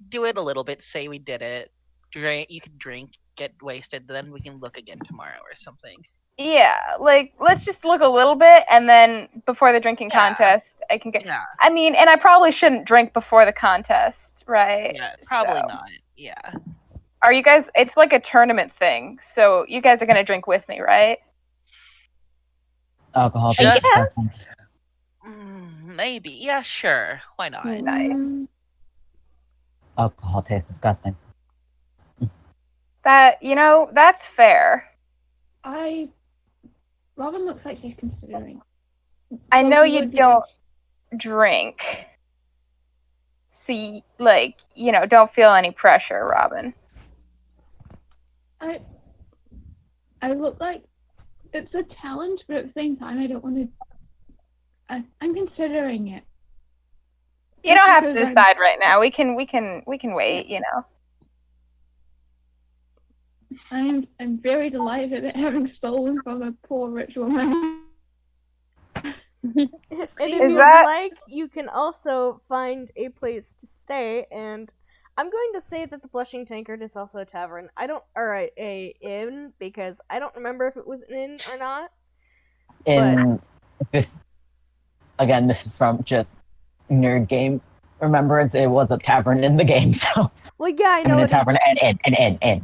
do it a little bit, say we did it, you can drink, get wasted, then we can look again tomorrow or something. Yeah, like, let's just look a little bit, and then before the drinking contest, I can get... Yeah. I mean, and I probably shouldn't drink before the contest, right? Yeah, probably not, yeah. Are you guys... It's like a tournament thing, so you guys are gonna drink with me, right? Alcohol Yes. tastes Maybe, yeah, sure. Why not? Nice. Alcohol tastes disgusting. That's fair. Robin looks like she's considering. I know you don't drink. So, don't feel any pressure, Robin. I look like it's a challenge, but at the same time, I don't want to. I'm considering it. You don't have to decide right now. We can wait. I'm very delighted at having stolen from a poor rich woman. And if you'd like, you can also find a place to stay, and I'm going to say that the Blushing Tankard is also a tavern. A inn, because I don't remember if it was an inn or not. This is from just nerd game remembrance. It was a tavern in the game, so. Well, yeah, I know. A tavern and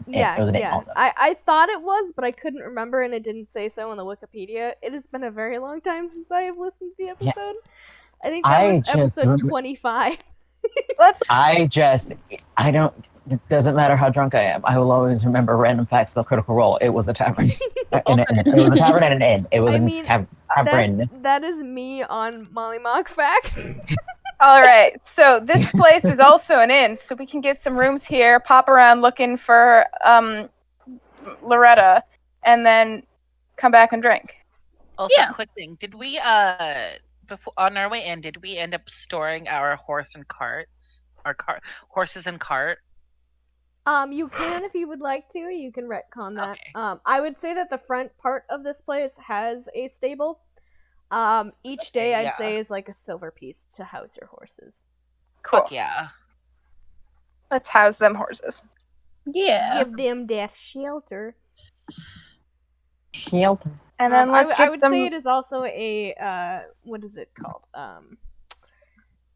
Yeah, it was an inn also. I thought it was, but I couldn't remember, and it didn't say so on the Wikipedia. It has been a very long time since I have listened to the episode. Yeah. I think that was episode 25. It doesn't matter how drunk I am. I will always remember random facts about Critical Role. It was a tavern. It was a tavern and an inn. It was a tavern. That is me on Molly Mock Facts. All right, so this place is also an inn, so we can get some rooms here, pop around looking for Loretta, and then come back and drink. Also, quick thing: did we before on our way in, did we end up storing our horses and cart? You can if you would like to. You can retcon that. Okay. I would say that the front part of this place has a stable. Each day Okay, I'd yeah. say is like a silver piece to house your horses. Cool. Fuck yeah. Let's house them horses. Yeah. Give them death shelter. Shield. And then let's I get would some. say it is also a what is it called?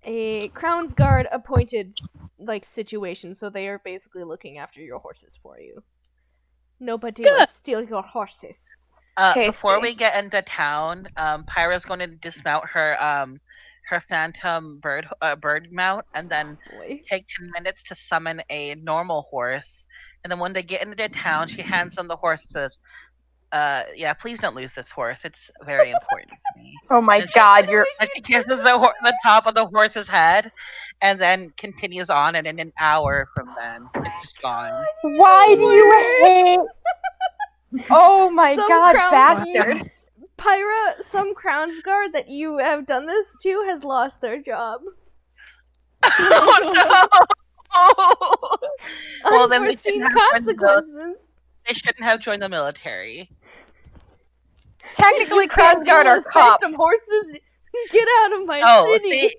A Crown's Guard appointed like situation, so they are basically looking after your horses for you. Nobody will Good. steal your horses. Before we Tasty. get into town, Pyra's going to dismount her phantom bird mount, and then Boy. take 10 minutes to summon a normal horse. And then when they get into town, she hands them the horse and says, yeah, please don't lose this horse. It's very important to me. Oh my And she- god, you're. And she kisses the top of the horse's head, and then continues on. And in an hour from then, it's just gone. Why do you hate? Oh my Some god, crown- bastard! Pyra, some Crown's Guard that you have done this to has lost their job. Oh no! Well, then they Unforeseen shouldn't have joined the consequences. They shouldn't have joined the military. Technically, You can't Crown Guard deal are with cops. phantom horses. Get out of my Oh, city. see,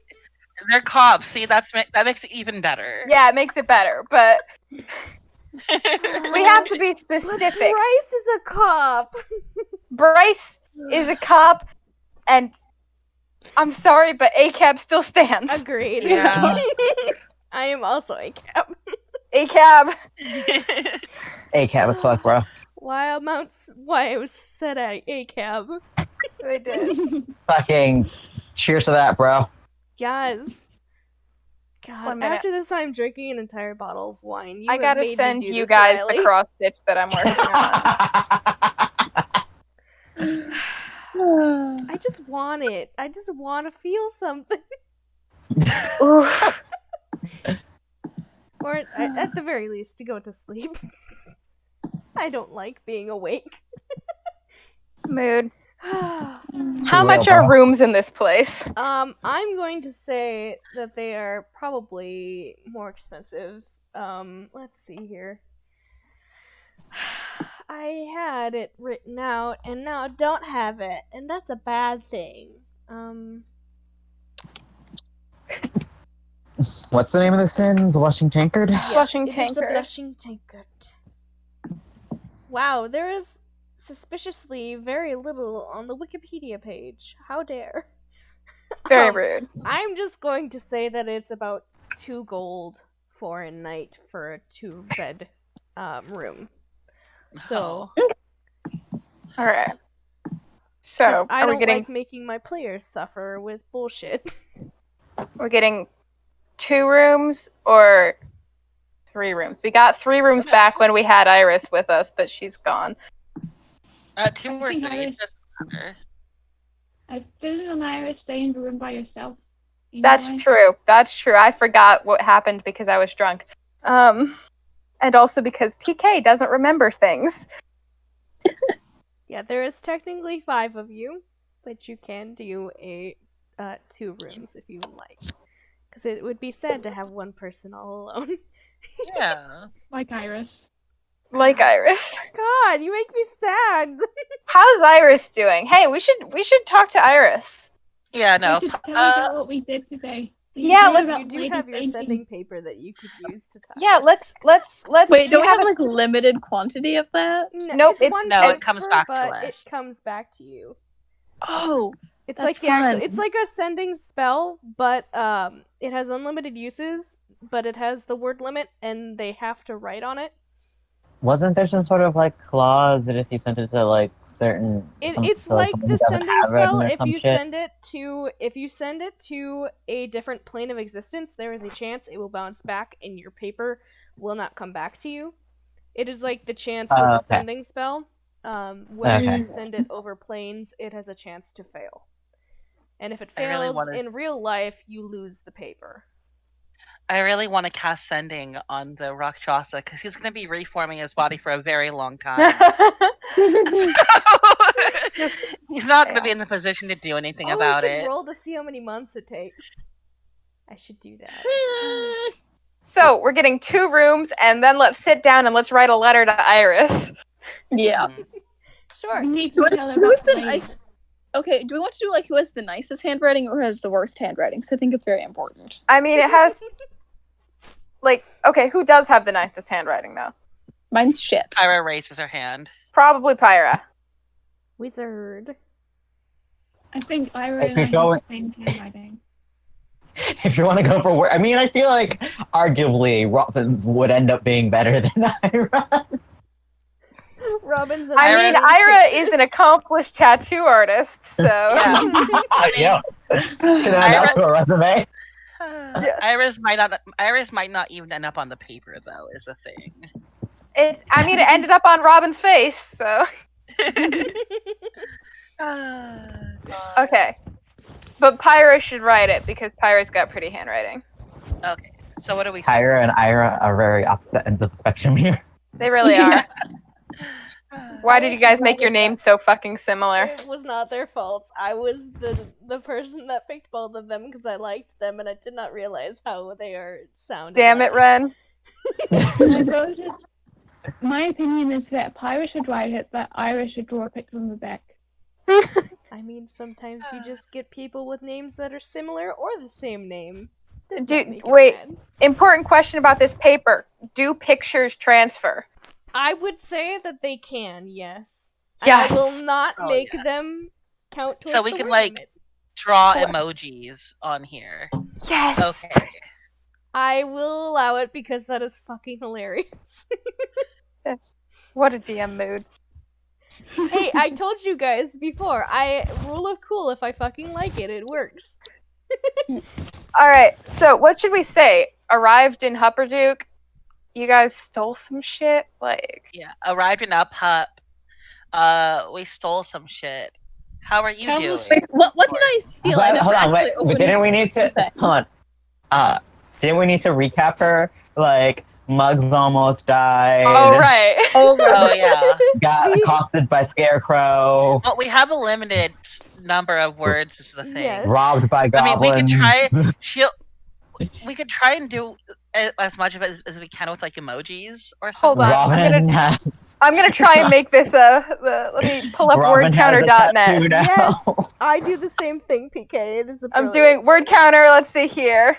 they're cops. See, that makes it even better. Yeah, it makes it better, but we have to be But specific. Bryce is a cop. Bryce is a cop, and I'm sorry, but ACAB still stands. Agreed. Yeah. I am also a cop. ACAB. ACAB as fuck, bro. Why I was said a cab. They did. Fucking cheers to that, bro. Yes. God, 1 minute. after this I'm drinking an entire bottle of wine. You I have gotta made me send do you this, guys Riley. the cross stitch that I'm working on. I just want it. I just want to feel something. Oof. Or at the very least, to go to sleep. I don't like being awake. Mood. How How much real, are bro. rooms in this place? I'm going to say that they are probably more expensive. Let's see here. I had it written out and now I don't have it, and that's a bad thing. What's the name of this inn? The Blushing Tankard? Yes, Blushing it is the Tankard. Blushing Tankard. Wow, there is suspiciously very little on the Wikipedia page. How dare. Very Um, rude. I'm just going to say that it's about 2 gold for a night for a 2-bed room. So, All right. 'cause So, I are we don't getting like making my players suffer with bullshit. we're getting 2 rooms or 3 rooms? We got 3 rooms back when we had Iris with us, but she's gone. 2 or 3. I think It doesn't matter. I didn't an Iris stay in the room by yourself. That's true. That's true. I forgot what happened because I was drunk. And also because PK doesn't remember things. Yeah, there is technically 5 of you, but you can do a 2 rooms if you would like. Because it would be sad to have one person all alone. Yeah. Like Iris. Like Iris. God, you make me sad. How's Iris doing? Hey, we should talk to Iris. Yeah, no. We should tell you about what we did today. Did Yeah, tell let's- about You do Lady have your Painting? sending paper that you could use to talk. Yeah, let's Wait, see don't we how have the- like limited quantity of that? Nope, it's- one No, it comes paper, back to but us. It comes back to you. Oh, It's That's like the actual. fun. It's like a sending spell, but it has unlimited uses, but it has the word limit, and they have to write on it. Wasn't there some sort of like clause that if you sent it to like certain? It's to, like someone the who doesn't sending have it spell. or If some you shit? send it to a different plane of existence, there is a chance it will bounce back, and your paper will not come back to you. It is like the chance with a Okay. sending spell. When Okay. you send it over planes, it has a chance to fail. And if it I really fails wanted- in real life, you lose the paper. I really want to cast Sending on the Rakshasa because he's going to be reforming his body for a very long time. So, he's not going to be in the position to do anything about I should it. roll to see how many months it takes. I should do that. So we're getting 2 rooms, and then let's sit down and let's write a letter to Iris. Yeah. Sure. We need to tell her Who is about the the nice? Okay, do we want to do like who has the nicest handwriting or who has the worst handwriting? Because I think it's very important. I mean, it has like okay, who does have the nicest handwriting though? Mine's shit. Pyra raises her hand. Probably Pyra. Wizard. I think Ira If and you're I going- have the same handwriting. If you want to go for work, I mean, I feel like arguably Robin's would end up being better than Ira's. Robin's. I mean, Ira is an accomplished tattoo artist, so Yeah. Yeah, can add that to a resume. Yes. Iris might not even end up on the paper though, is a thing. it ended up on Robin's face, so okay. But Pyra should write it because Pyra's got pretty handwriting. Okay. So what do we say? Pyra and Ira are very opposite ends of the spectrum here. They really are. Why did you guys make your names so fucking similar? It was not their fault. I was the person that picked both of them because I liked them and I did not realize how they are sounding. Damn it, Ren. I voted. My opinion is that Pyra should write it, that Ira should draw a picture on the back. I mean, sometimes you just get people with names that are similar or the same name. Does not Dude, make it wait. bad. Important question about this paper. Do pictures transfer? I would say that they can, yes. Yes. I will not Oh, make yeah. them count towards So we the can, word like, limit. Draw What? emojis on here. Yes. Okay. I will allow it because that is fucking hilarious. What a DM mood. Hey, I told you guys before, rule of cool, if I fucking like it, it works. Alright, so what should we say? Arrived in Hupperduke? You guys stole some shit? Like, Yeah. Arrived in Up Hup. We stole some shit. How are you Tell me- doing? Wait, what did I steal? I But, never hold on, wait. actually But opened didn't we need to? Okay. Hold on. Didn't we need to recap her? Like, Mugs almost died. oh, right. Oh, right. Oh yeah. Got accosted by Scarecrow. Well, we have a limited number of words is the thing. Yes. Robbed by I mean, goblins. we could try. We could try and do as much of it as we can with like emojis or Hold something. on. Robin has. I'm gonna try and make this let me pull up Robin has a wordcounter.net. tattoo now. Yes, I do the same thing, PK. It is a I'm brilliant- doing word counter, let's see here.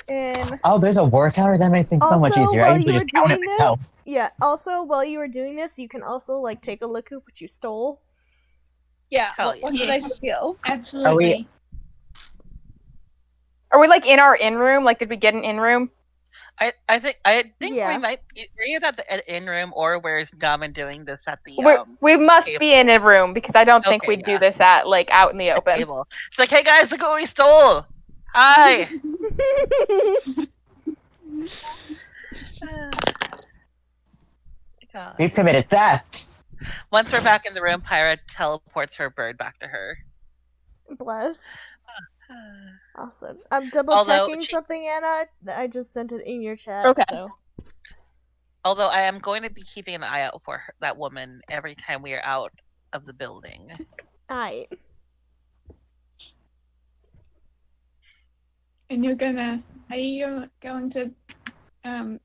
In Oh, there's a word counter? That makes things so much Also, easier. I while usually you were just count it doing myself. this, yeah. Also, while you were doing this, you can also like take a look at what you stole. Yeah, Hell what did I steal? Absolutely. are we like in our in room? Like did we get an in room? I think Yeah. we might we're either at the in room or we're dumb and doing this at the We must be in a room because I don't think Okay, we'd do yeah. this at like out in the open. table. It's like, hey guys, look what we stole. Hi. God. We've committed theft. Once we're back in the room, Pyra teleports her bird back to her. Bless. Awesome. I'm double Although checking she- something, Anna. I just sent it in your chat. Okay. So Although I am going to be keeping an eye out for her, that woman every time we are out of the building. I. And are you going to,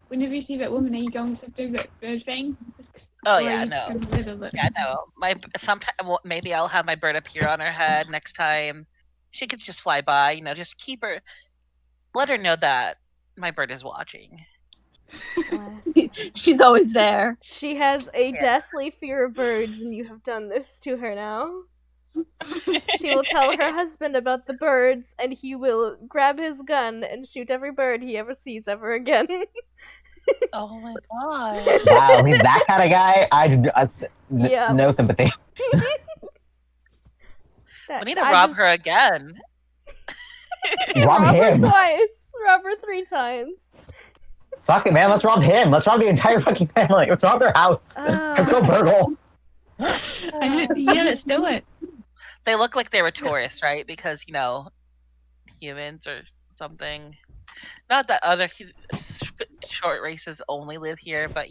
whenever you see that woman, are you going to do that bird thing? Oh Or are yeah, you no. gonna little it? Yeah, no. Maybe I'll have my bird appear on her head next time. She could just fly by, just keep her. Let her know that my bird is watching. Bless. She's always there. She has a Yeah. deathly fear of birds, and you have done this to her now. She will tell her husband about the birds, and he will grab his gun and shoot every bird he ever sees ever again. Oh my god. Wow, he's that kind of guy. Yeah. No sympathy. We need to rob her again. Rob Rob her him. twice. Rob her 3 times. Fuck it, man. Let's rob him. Let's rob the entire fucking family. Let's rob their house. Let's go burgle. Yeah, let's do it. They look like they were tourists, right? Because, humans or something. Not that other short races only live here, but,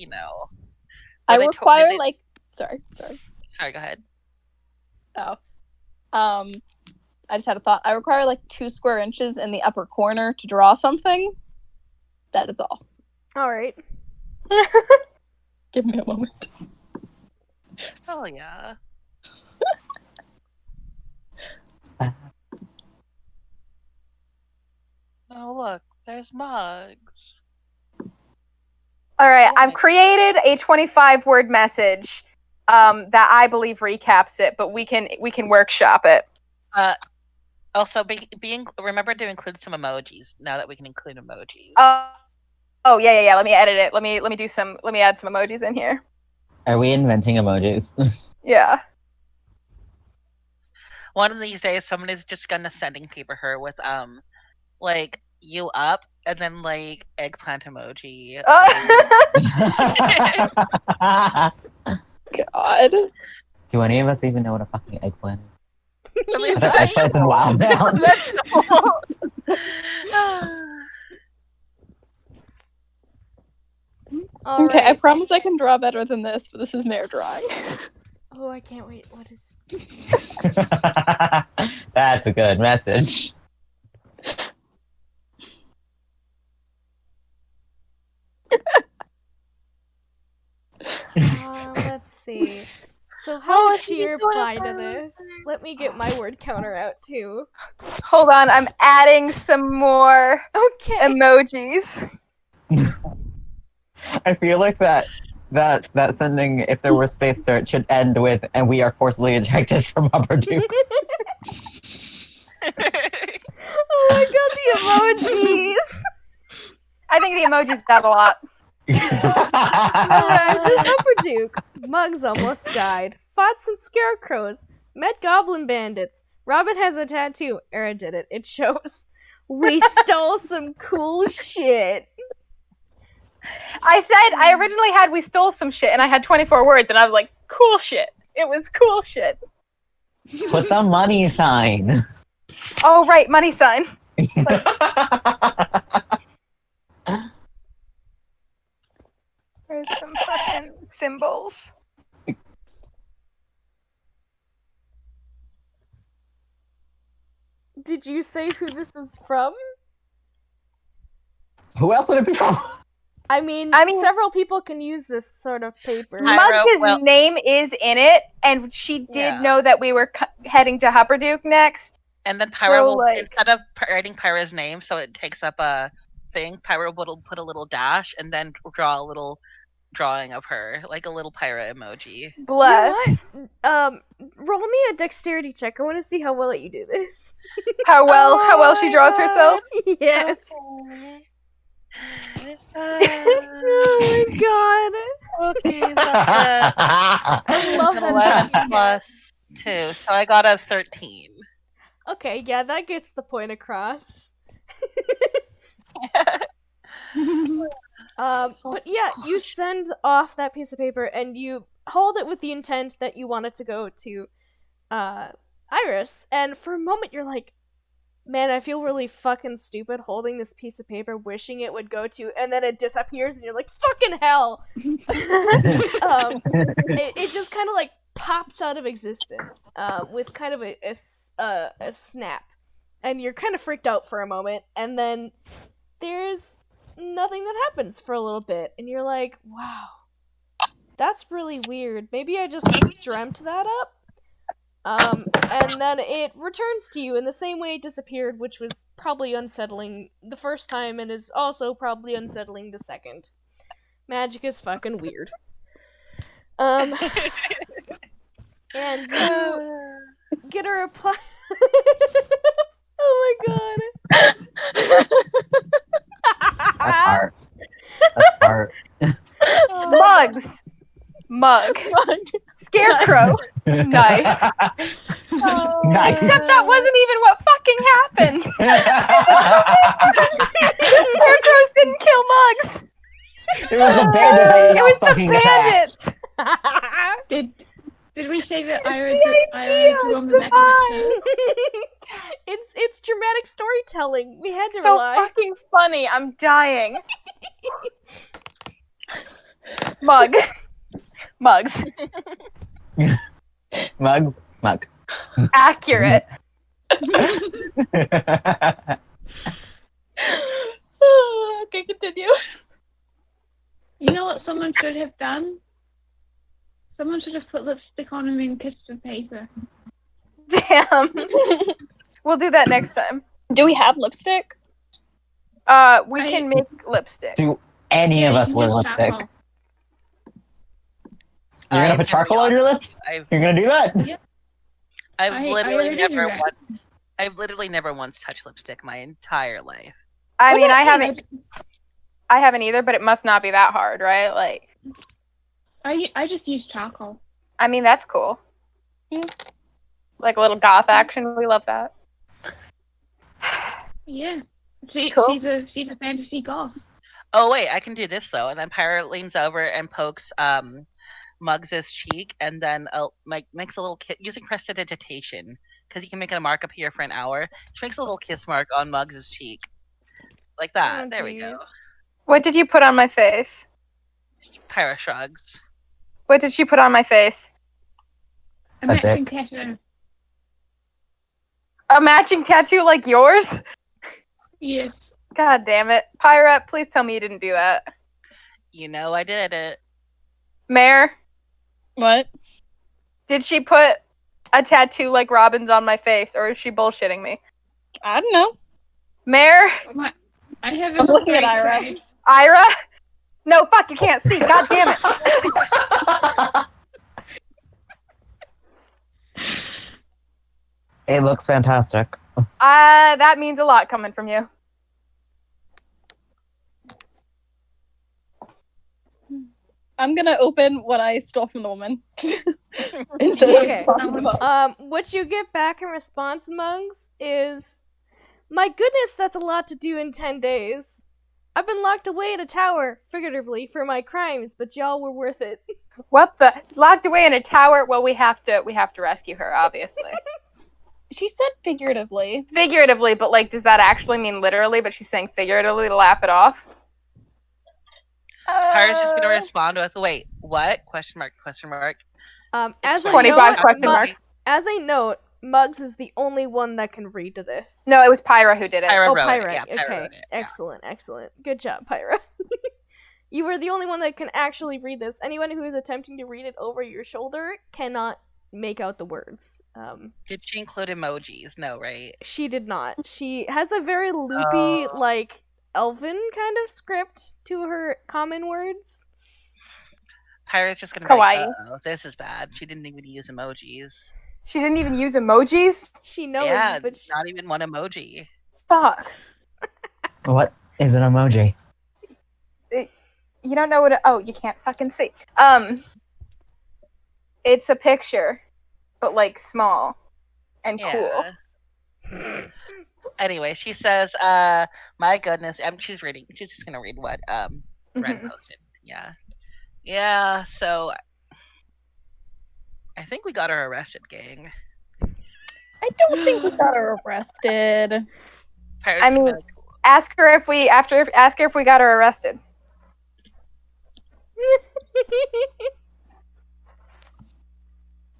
I Were they require they- like. Sorry. Sorry, go ahead. Oh. I just had a thought. I require like 2 square inches in the upper corner to draw something That is all. All right. Give me a moment. Oh yeah. Oh look, there's mugs. All right, I've created a 25-word message that I believe recaps it, but we can workshop it. Also, remember to include some emojis. Now that we can include emojis. Oh yeah. Let me edit it. Let me add some emojis in here. Are we inventing emojis? Yeah. One of these days, somebody's just gonna sending paper her with like you up and then like eggplant emoji. God. Do any of us even know what a fucking eggplant is? I mean, I thought eggplants in Wild now. All Okay, I right. promise I can draw better than this, but this is mere drawing. Oh, I can't wait. What is? That's a good message. Let's see. So how would she reply to this? Let me get my word counter out too. Hold on, I'm adding some more Okay. emojis. I feel like that sending, if there were space there, it should end with, and we are forcibly ejected from Upper Duke. Oh my god, the emojis! I think the emojis add a lot. Arrived at Upper Duke. Mugs almost died. Fought some scarecrows. Met goblin bandits. Robin has a tattoo. Era did it. It shows. We stole some cool shit. I originally had we stole some shit, and I had 24 words, and I was like, cool shit. It was cool shit. Put the money sign. Oh, right, money sign. There's some fucking symbols. Did you say who this is from? Who else would it be from? I mean, several people can use this sort of paper. Mug's name is in it, and she did know that we were heading to Hupperduke next. And then Pyra will, instead of writing Pyra's name, so it takes up a thing, Pyra will put a little dash and then draw a little drawing of her, like a little Pyra emoji. Bless. You know what? Roll me a dexterity check. I want to see how well you do this. How well she draws herself? Yes. Okay. Oh my god. Okay, that's I love that. 11 plus 2, so I got a 13. Okay, yeah, that gets the point across. But yeah, you send off that piece of paper and you hold it with the intent that you want it to go to Iris, and for a moment you're like, man, I feel really fucking stupid holding this piece of paper wishing it would go to, and then it disappears and you're like, fucking hell! It just kind of like pops out of existence with kind of a snap, and you're kind of freaked out for a moment, and then there's nothing that happens for a little bit, and you're like, wow, that's really weird. Maybe I just dreamt that up? And then it returns to you in the same way it disappeared, which was probably unsettling the first time and is also probably unsettling the second. Magic is fucking weird. And you get a reply. Oh my god. That's art. That's art. Mug. Scarecrow. Nice. Nice. Except that wasn't even what fucking happened. The scarecrows didn't kill Mugs. It was the bandit that y'all fucking attacked. Did we say that Iris won the necklace? It's dramatic storytelling. We had to so rely. Fucking funny. I'm dying. Mugs. Mug. Accurate. Okay, continue. should have done? Someone should have put lipstick on him and kissed the paper. Damn. We'll do that next time. Do we have lipstick? We can make lipstick. Do any Yeah, of you us can wear use lipstick? charcoal. You're gonna I'm put gonna be charcoal on your honest, lips? You're gonna do that? I've I literally already do never that. once. I've literally never once touched lipstick my entire life. I mean, I Yeah, haven't either, but it must not be that hard, right? Like, I just use charcoal. I mean, that's cool. Yeah. Like a little goth action. We love that. Yeah. She's a fantasy goth. Oh wait, I can do this though. And then Pyra leans over and pokes Muggs's cheek, and then makes a little kiss using prestidigitation, because you can make a mark up here for an hour. She makes a little kiss mark on Muggs's cheek, like that. Oh, there we go. jeez. What did you put on my face? Pyra shrugs. What did she put on my face? A matching dick. tattoo. A matching tattoo like yours? Yes. God damn it. Pyra, please tell me you didn't do that. You know I did it. Mare, What? did she put a tattoo like Robin's on my face, or is she bullshitting me? I don't know. Mare? I have I'm a looking at great Ira. crush. Ira? No, fuck, you can't see. God damn it. It looks fantastic. That means a lot coming from you. I'm gonna open what I stole from the woman. Okay. What you get back in response, Mugs, is, my goodness, that's a lot to do in 10 days. I've been locked away in a tower, figuratively, for my crimes, but y'all were worth it. What the? Locked away in a tower? Well, we have to rescue her, obviously. She said figuratively. Figuratively, but like, does that actually mean literally? But she's saying figuratively to laugh it off? Pyra's just gonna respond with, "Wait, what? Question mark? Question mark." As a 25 note, question marks. As a note, Muggs is the only one that can read to this. No, it was Pyra who did it. Pyra Oh, wrote Pyra. it. Yeah, Pyra Okay. wrote it. Yeah. Excellent, excellent. Good job, Pyra. You were the only one that can actually read this. Anyone who is attempting to read it over your shoulder cannot make out the words. Did she include emojis? No, right? She did not. She has a very loopy, like, elven kind of script to her common words. Pyra's just gonna Kawaii. be like, "Oh, this is bad. She didn't even use emojis." She didn't even use emojis? She knows, Yeah, but not even one emoji. Fuck. What is an emoji? You don't know what oh, you can't fucking see. It's a picture, but like small and cool. Yeah. Anyway, she says, my goodness, she's just gonna read what Ren Mhm. posted. Yeah. Yeah, so I think we got her arrested, gang. I don't think we got her arrested. Pyra's I mean- gonna be like, Ask her if we got her arrested.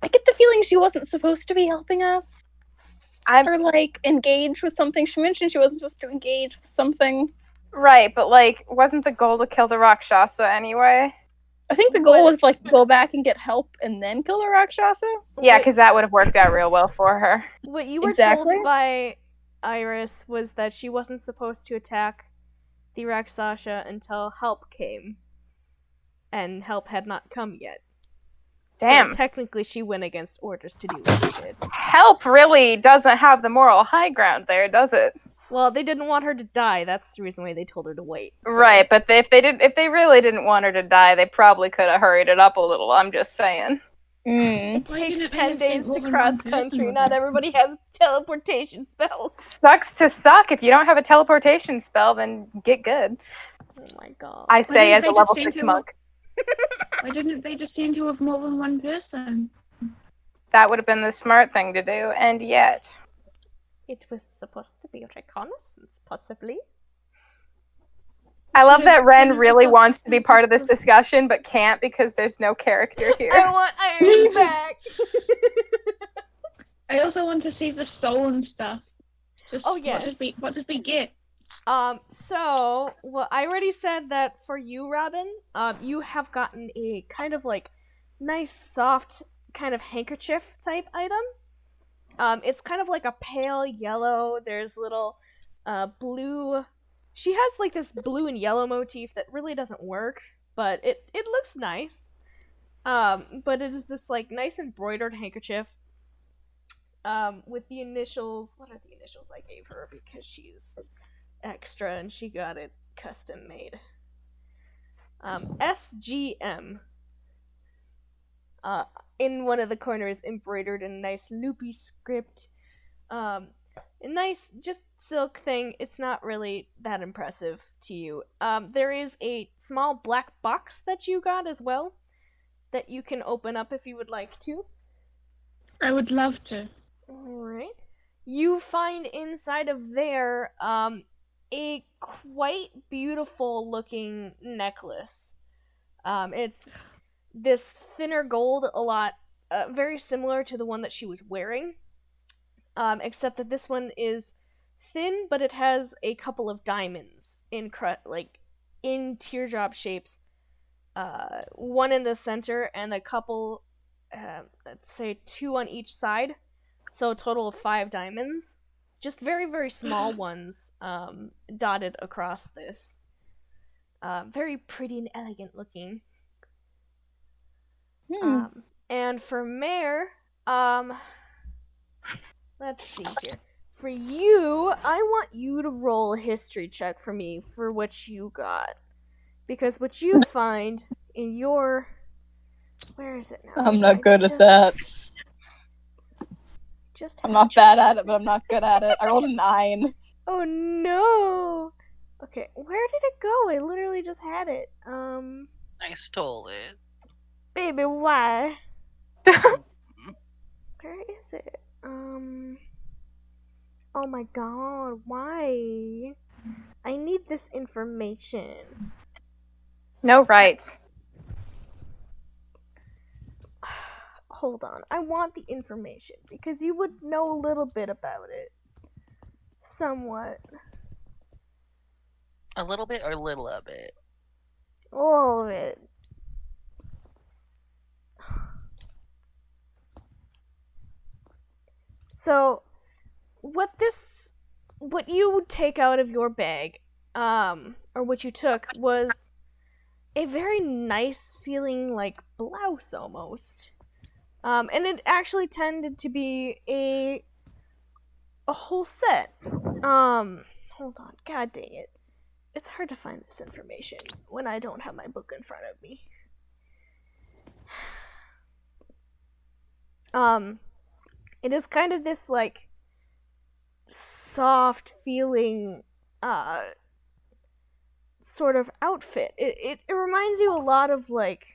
I get the feeling she wasn't supposed to be helping us. Or like engage with something. She mentioned she wasn't supposed to engage with something. Right, but like, wasn't the goal to kill the Rakshasa anyway? I think the goal was like go back and get help and then kill the Rakshasa. Yeah, because that would have worked out real well for her. what you were Exactly. told by Iris was that she wasn't supposed to attack the Rakshasa until help came. And help had not come yet. Damn. So technically she went against orders to do what she did. Help really doesn't have the moral high ground there, does it? Well, they didn't want her to die. That's the reason why they told her to wait. So- Right, but if they really didn't want her to die, they probably could have hurried it up a little. I'm just saying. It Why takes didn't they 10 just days think to more than cross one person country. was Not there? everybody has teleportation spells. Sucks to suck. If you don't have a teleportation spell, then get good. Oh my god. I say didn't as they a just level think 6 it monk. Why didn't they just seem to have more than one person? That would have been the smart thing to do, and yet. It was supposed to be reconnaissance, possibly. I love Yeah, that Ren it's really supposed wants to to be be part of this supposed- discussion, but can't because there's no character I here. want Iris back. I also want to see the soul and stuff. Just, Oh, yes. What did we get? So, well, I already said that for you, Robin, you have gotten a kind of like nice, soft kind of handkerchief type item. It's kind of like a pale yellow. There's little, blue. She has like this blue and yellow motif that really doesn't work, but it looks nice. But it is this like nice embroidered handkerchief. With the initials. What are the initials I gave her because she's extra and she got it custom made. SGM. In one of the corners, embroidered in nice loopy script. A nice, just silk thing. It's not really that impressive to you. There is a small black box that you got as well that you can open up if you would like to. I would love to. Alright. You find inside of there, a quite beautiful looking necklace. It's this thinner gold, a lot, very similar to the one that she was wearing. Except that this one is thin, but it has a couple of diamonds in teardrop shapes. One in the center and a couple, let's say 2 on each side. So a total of 5 diamonds. Just very, very small ones dotted across this. Very pretty and elegant looking. And for Mare, let's see here. For you, I want you to roll a history check for me for what you got. Because what you find in your... Where is it now? I'm not good at that. I'm not bad at it, but I'm not good at it. I rolled a 9. Oh no! Okay, where did it go? I literally just had it. I stole it. Baby, why? Where is it? Oh my god, why? I need this information. No rights. Hold on, I want the information because you would know a little bit about it. Somewhat. A little bit or little of it? A little bit. So, what you take out of your bag, or what you took, was a very nice feeling like blouse almost. And it actually tended to be a whole set. Hold on, god dang it. It's hard to find this information when I don't have my book in front of me. It is kind of this, like, soft feeling, sort of outfit. It reminds you a lot of, like,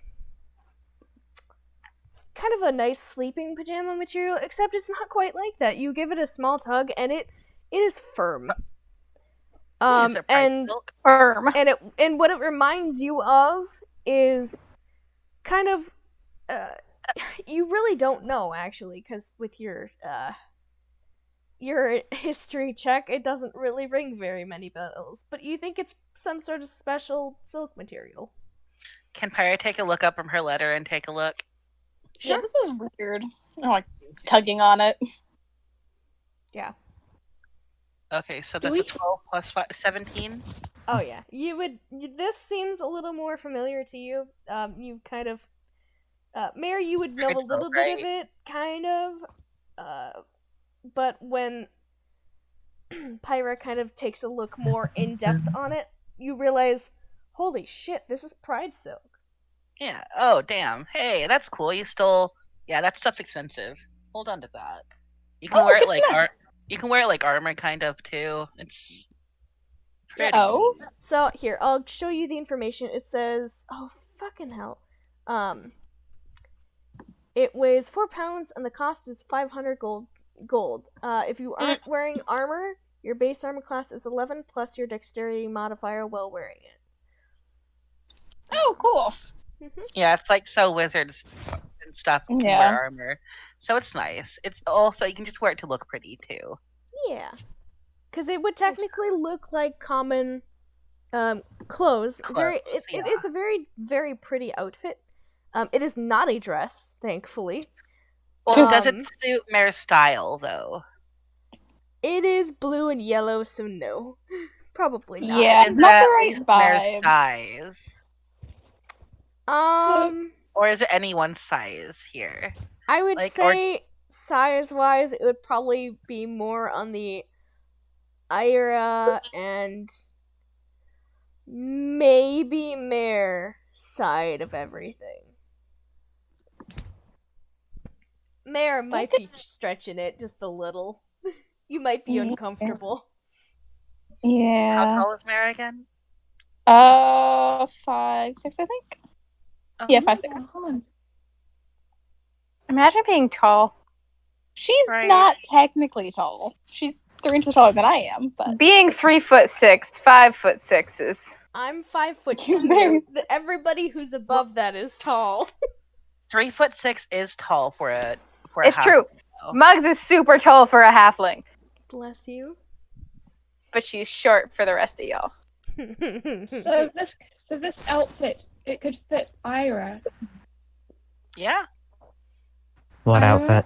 kind of a nice sleeping pajama material, except it's not quite like that. You give it a small tug, and it is firm. Is it And silk? Firm. and what it reminds you of is kind of, you really don't know actually, because with your history check, it doesn't really ring very many bells. But you think it's some sort of special silk material. Can Pyra take a look up from her letter and take a look? Yeah, this is weird. I'm like tugging on it. Yeah. Okay, so that's a 12 plus 5, 17? Oh yeah. This seems a little more familiar to you. You kind of, Mary, you would know a little bit of it, kind of. But when Pyra kind of takes a look more in depth on it, you realize, holy shit, this is Pride silk. Yeah. Oh, damn. Hey, that's cool. You stole... Yeah, that stuff's expensive. Hold on to that. You can wear it like you can wear it like armor, kind of, too. It's pretty. Oh. So, here, I'll show you the information. It says... Oh, fucking hell. It weighs 4 pounds, and the cost is 500 gold. If you aren't wearing armor, your base armor class is 11 plus your dexterity modifier while wearing it. Oh, cool. Yeah, it's like so wizards and stuff can wear armor. So it's nice. It's also, you can just wear it to look pretty, too. Yeah. Because it would technically look like common clothes. It's a very, very pretty outfit. It is not a dress, thankfully. Well, does it suit Mare's style, though? It is blue and yellow, so no. Probably not. Yeah, Is not that the at right least Mare's vibe. size? Or is it anyone's size here? I would Like, say size-wise, it would probably be more on the Ira and maybe Mare side of everything. Mare might be stretching it just a little. You might be uncomfortable. Yeah. How tall is Mare again? 5'6", I think. Oh. Yeah, 5'6". Imagine being tall. She's Right. not technically tall. She's 3 inches taller than I am, but Being 3'6", 5'6" is. I'm 5'2". Everybody who's above that is tall. 3'6" is tall for a It's true. though. Muggs is super tall for a halfling, Bless you. but she's short for the rest of y'all. So this outfit, it could fit Ira. Yeah. What Ira? outfit?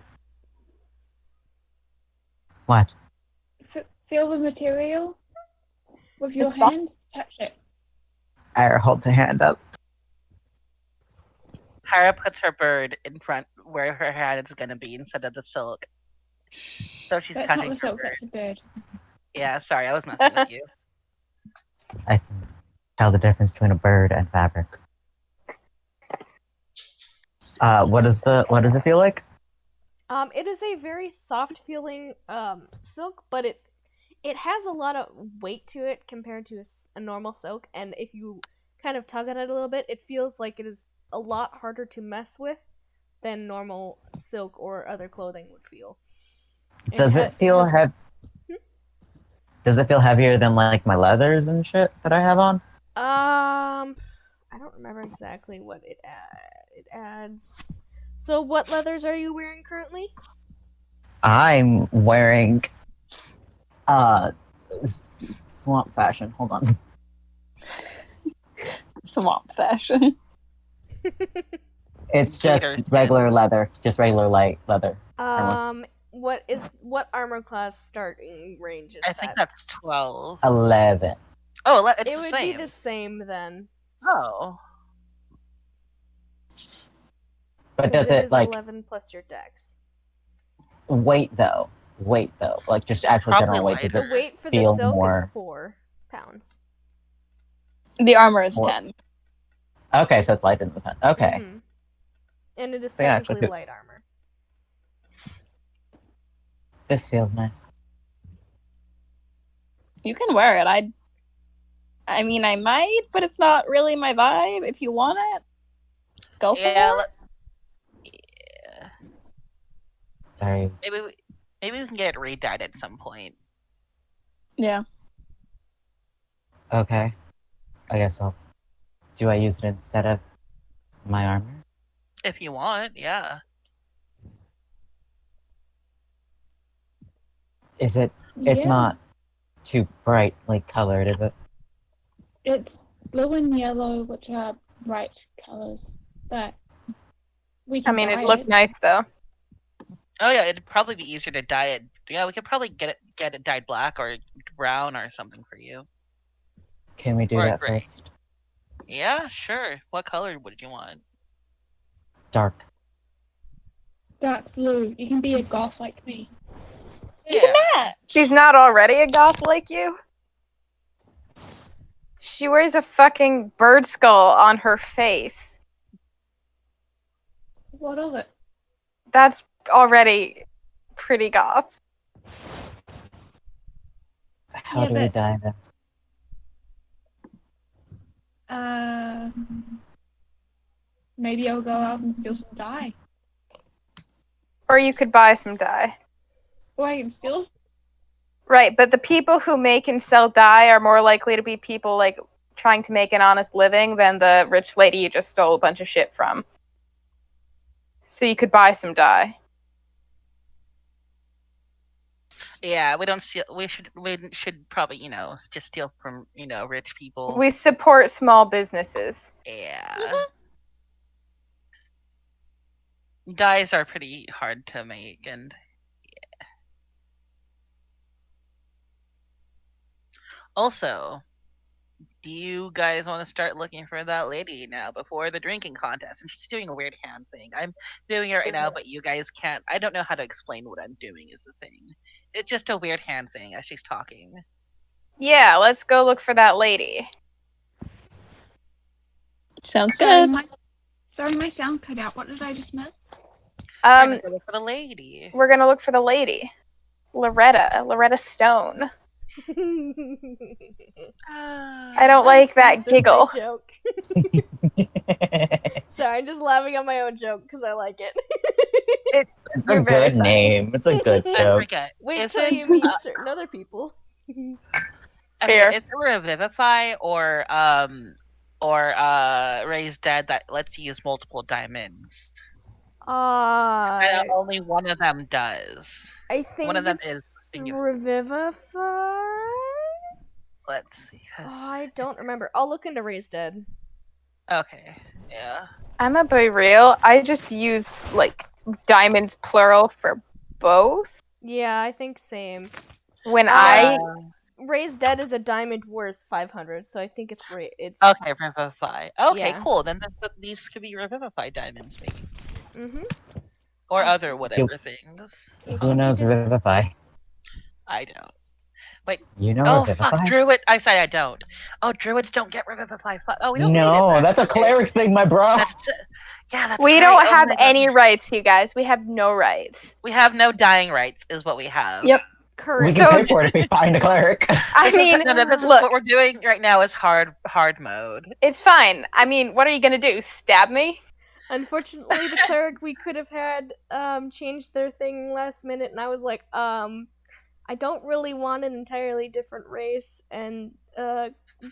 What? Feel the material with your It's not- hand. Touch it. Ira holds a hand up. Pyra puts her bird in front where her hand is gonna be instead of the silk. So she's That's not touching the her silk, bird. that's the bird. Yeah, sorry, I was messing with you. I can tell the difference between a bird and fabric. What does it feel like? It is a very soft feeling silk, but it has a lot of weight to it compared to a normal silk, and if you kind of tug on it a little bit, it feels like it is a lot harder to mess with than normal silk or other clothing would feel. Does it feel heavy? Does it feel heavier than like my leathers and shit that I have on? I don't remember exactly what it adds. So what leathers are you wearing currently? I'm wearing swamp fashion. Hold on. swamp fashion. It's just Gator skin. regular leather, just regular light leather. What armor class starting range is I that? think that's 12. 11. Oh, it's It the would same. be the same then. Oh. But 'Cause does it is like 11 plus your dex? weight though? Weight though, like just actual Probably general weight. Does The it weight for the feel silk more? is 4 pounds. The armor is More- 10. Okay, so it's lighter than the pen. Okay. Mhm. And it is So yeah, actually technically feel- light armor. This feels nice. You can wear it. I mean, I might, but it's not really my vibe. If you want it, go for Yeah, it. yeah. Very Maybe we can get it redyed at some point. Yeah. okay. I guess I'll. Do I use it instead of my armor? If you want, yeah. Is it? It's Yeah. not too brightly colored, is it? It's blue and yellow, which are bright colors. But we I can mean, dye it looked nice though. Oh yeah, it'd probably be easier to dye it. Yeah, we could probably get it dyed black or brown or something for you. Can we do Or that gray. first? Yeah, sure. What color would you want? Dark. dark blue. You can be a goth like me. You Yeah. can match. She's not already a goth like you? She wears a fucking bird skull on her face. What of it? That's already pretty goth. How Yeah, do we but- dye this? Maybe I'll go out and steal some dye. Or you could buy some dye. Or I can steal. Right, but the people who make and sell dye are more likely to be people like trying to make an honest living than the rich lady you just stole a bunch of shit from. So you could buy some dye. Yeah, we don't steal. We should probably just steal from rich people. We support small businesses. Yeah. Dyes are pretty hard to make, and yeah. Also, do you guys want to start looking for that lady now before the drinking contest? And she's doing a weird hand thing. I'm doing it right now, but you guys can't. I don't know how to explain what I'm doing is the thing. It's just a weird hand thing as she's talking. Yeah, let's go look for that lady. Sounds good. Sorry, my sound cut out. What did I just miss? We're gonna go look for the lady. We're gonna look for the lady. Loretta Stone. I don't like that giggle. Joke. Sorry, I'm just laughing at my own joke because I like it. It's a good name. It's a good I joke. forget. Wait till you meet certain other people. Fair. Is there a Revivify or Raise Dead that lets you use multiple diamonds? Only one of them does. I think one of them it's is Revivify. Let's see. I don't remember. I'll look into Raise Dead. Okay. Yeah. I'm gonna be real. I just used like diamonds plural for both. Yeah, I think same. When Raise Dead is a diamond worth 500, so I think it's okay. Revivify. Okay, yeah. cool. Then these could be Revivify diamonds, maybe. Mm-hmm. Or other whatever things. Who knows Revivify? I don't. Wait. You know Revivify? Fuck, Druid. I say I don't. Oh, Druids don't get Revivify. Fuck. Oh, we don't need No, it, that's a cleric thing, my bro. That's we right. don't have any rights, you guys. We have no rights. We have no dying rights, is what we have. Yep. We can pay for it if we find a cleric. I mean, look, what we're doing right now is hard mode. It's fine. I mean, what are you gonna do? Stab me? Unfortunately, the cleric we could have had changed their thing last minute, and I was like, I don't really want an entirely different race and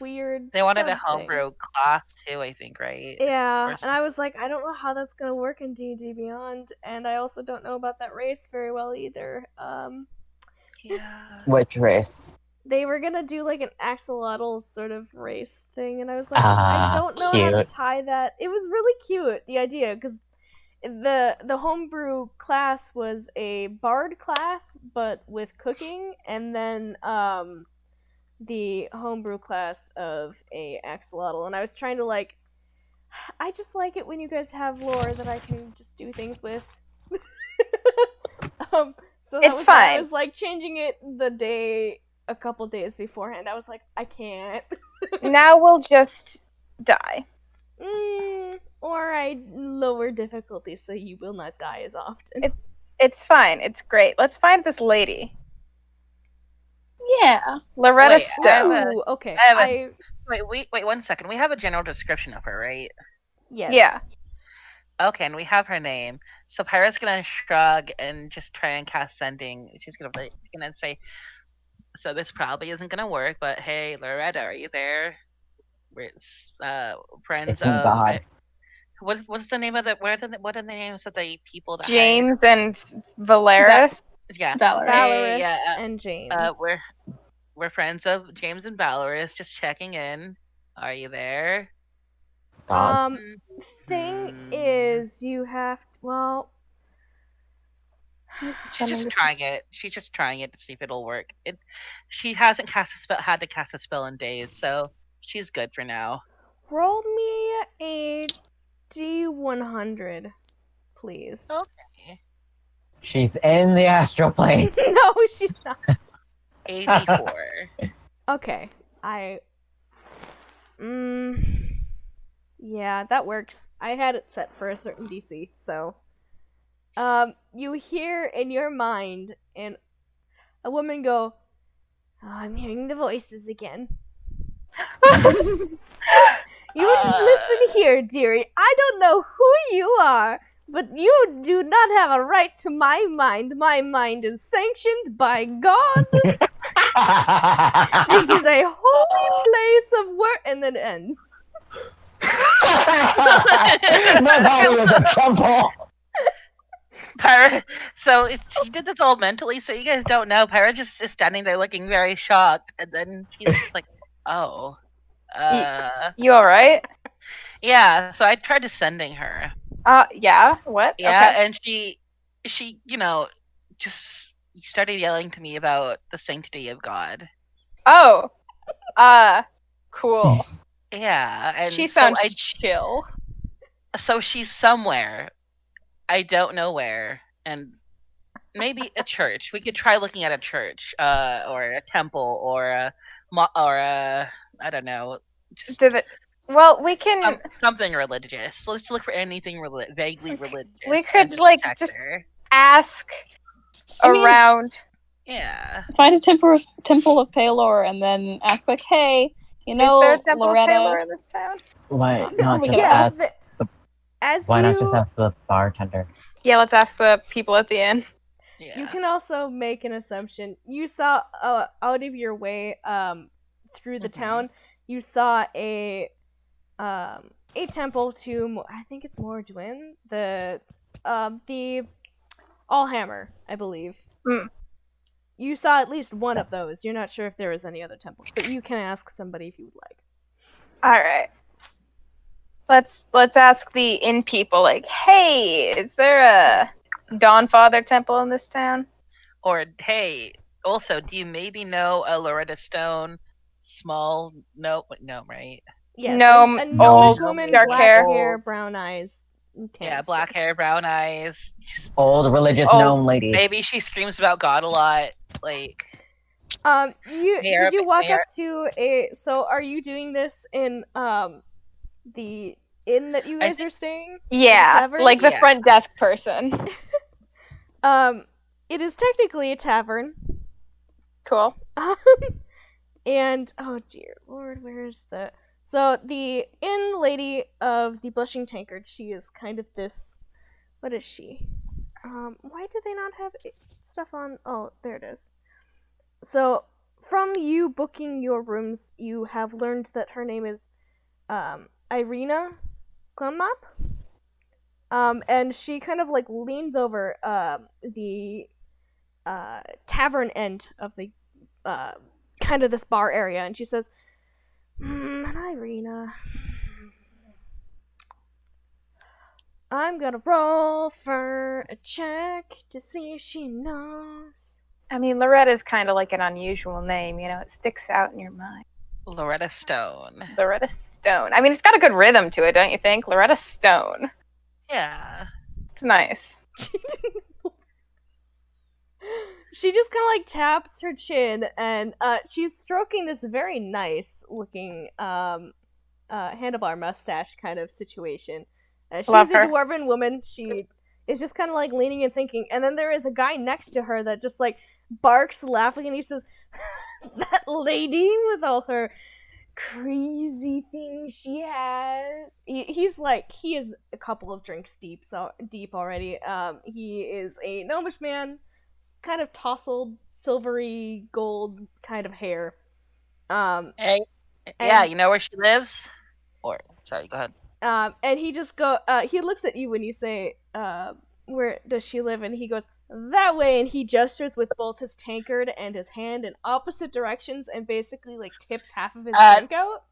weird. They wanted a homebrew class too, I think, right? Yeah, and I was like, I don't know how that's gonna work in D&D Beyond, and I also don't know about that race very well either. Yeah. Which race? They were gonna do like an axolotl sort of race thing, and I was like, I don't know how to tie that. It was really cute, the idea, because the homebrew class was a bard class, but with cooking, and then the homebrew class of a axolotl, and I was trying to like, I just like it when you guys have lore that I can just do things with. So it's fine. I was like changing it a couple days beforehand. I was like, I can't. Now we'll just die. Or I lower difficulty so you will not die as often. It's fine. It's great. Let's find this lady. Yeah. Loretta Stone. Okay. Wait 1 second. We have a general description of her, right? Yes. Yeah. Okay, and we have her name. So Pyra's gonna shrug and just try and cast Sending. She's gonna say, so this probably isn't gonna work, but hey, Loretta, are you there? We're friends of God. What's the name of the what are the names of the people that James and Valeris? Valeris and James. We're friends of James and Valeris, just checking in. Are you there? Thing is, you have she's just trying it. She's just trying it to see if it'll work. She hasn't had to cast a spell in days, so she's good for now. Roll me a D100, please. Okay. She's in the astral plane. No, she's not. 84. Okay, yeah, that works. I had it set for a certain DC, so you hear in your mind and a woman go, oh, I'm hearing the voices again. You listen here, dearie. I don't know who you are, but you do not have a right to my mind. My mind is sanctioned by God. This is a holy place of work, and then it ends. My body is a temple. Pyra. So she did this all mentally. So you guys don't know. Pyra just is standing there looking very shocked, and then he's just like, "Oh, You all right? yeah." So I tried descending her. Yeah. What? Yeah, Okay. and she, just started yelling to me about the sanctity of God. Oh. Cool. Yeah, and She so sounds chill. so she's somewhere. I don't know where, and maybe a church. We could try looking at a church, or a temple, or a I don't know, just Well, we can. something religious. So let's look for anything vaguely religious. We and could like check just there. ask I mean- around. Yeah. Find a temple of Palor and then ask like, hey, Is there a temple Loretta. of Taylor in this town? Why not we just can ask? As Why you, not just ask the bartender? Yeah, let's ask the people at the inn. Yeah. you can also make an assumption. You saw out of your way through the Mhm. town. You saw a temple to I think it's Mordwin, the Allhammer, I believe. Hmm. You saw at least one of those. You're not sure if there was any other temples, but you can ask somebody if you would like. All right. Let's ask the inn people. Like, hey, is there a Dawnfather temple in this town? Or hey, also, do you maybe know a Loretta Stone small gnome, right? Yes, Gnome, a old, gnomish woman, dark black hair. hair, brown eyes, and tan Yeah, skin. black hair, brown eyes. Old religious Oh, gnome lady. Maybe she screams about God a lot. Like, Did you walk Mayor- up to a? So, are you doing this in the inn that you I guys think- are staying? Yeah, tavern? like the Yeah. front desk person. It is technically a tavern. Cool. And oh dear lord, where is the? So the inn lady of the Blushing Tankard, she is kind of this. What is she? Why do they not have stuff on? Oh, there it is. So from you booking your rooms, you have learned that her name is Irina Klummap. And she kind of like leans over the tavern end of the kind of this bar area, and she says, Irina, I'm gonna roll for a check to see if she knows. I mean, Loretta's kind of like an unusual name, you know. It sticks out in your mind. Loretta Stone. Loretta Stone. I mean, it's got a good rhythm to it, don't you think? Loretta Stone. Yeah. It's nice. She just kind of like taps her chin, and she's stroking this very nice looking handlebar mustache kind of situation. She's Love a her. dwarven woman. She is just kind of like leaning and thinking, and then there is a guy next to her that just like barks laughing, and he says, that lady with all her crazy things she has. He's like, he is a couple of drinks deep already. He is a gnomish man, kind of tousled, silvery gold kind of hair. Hey. Yeah, you know where she lives? Or sorry, go ahead. And he just he looks at you when you say, where does she live? And he goes, that way, and he gestures with both his tankard and his hand in opposite directions and basically like tips half of his drink out.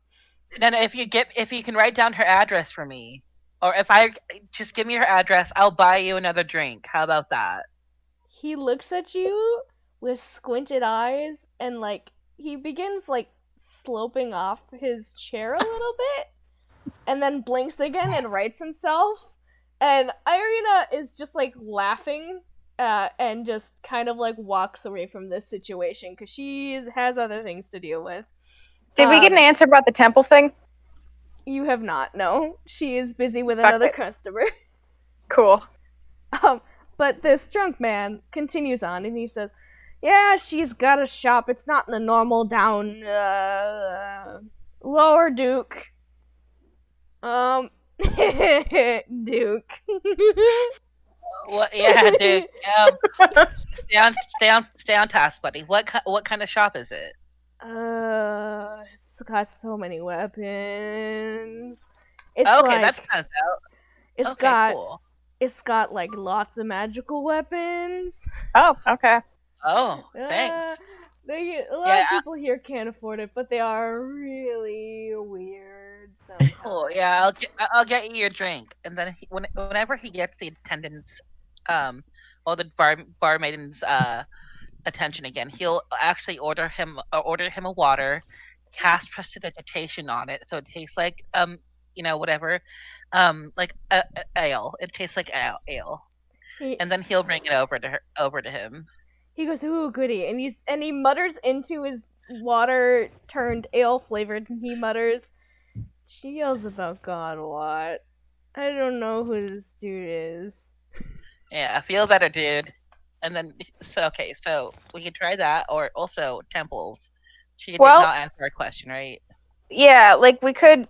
Then if you can write down her address for me, or if I just give me her address, I'll buy you another drink. How about that? He looks at you with squinted eyes and like he begins like sloping off his chair a little bit and then blinks again and rights himself. And Irina is just like laughing and just kind of like walks away from this situation because she has other things to deal with. Did we get an answer about the temple thing? You have not, no. She is busy with Fuck another it. customer. Cool. But this drunk man continues on and he says, yeah, she's got a shop. It's not in the normal down Lower Duke. Duke. What? Yeah, dude. Stay on task, buddy. What kind of shop is it? It's got so many weapons. It's Okay, like, that's kind of out. it's Okay, got cool. It's got like lots of magical weapons. Oh, okay. Oh, thanks. A lot Yeah, of people here can't afford it, but they are really weird sometimes. cool. Yeah, I'll get you your drink, and then whenever he gets the attendant's, or the barmaiden's attention again, he'll actually order him a water, cast prestidigitation on it, so it tastes like whatever, like ale. It tastes like ale, and then he'll bring it over to him. He goes, "Ooh, goody," and he mutters into his water turned ale flavored. And he mutters, "She yells about God a lot. I don't know who this dude is." Yeah, feel better, dude. And then so we can try that, or also temples. She did Well- not answer our question, right? Yeah, like we could.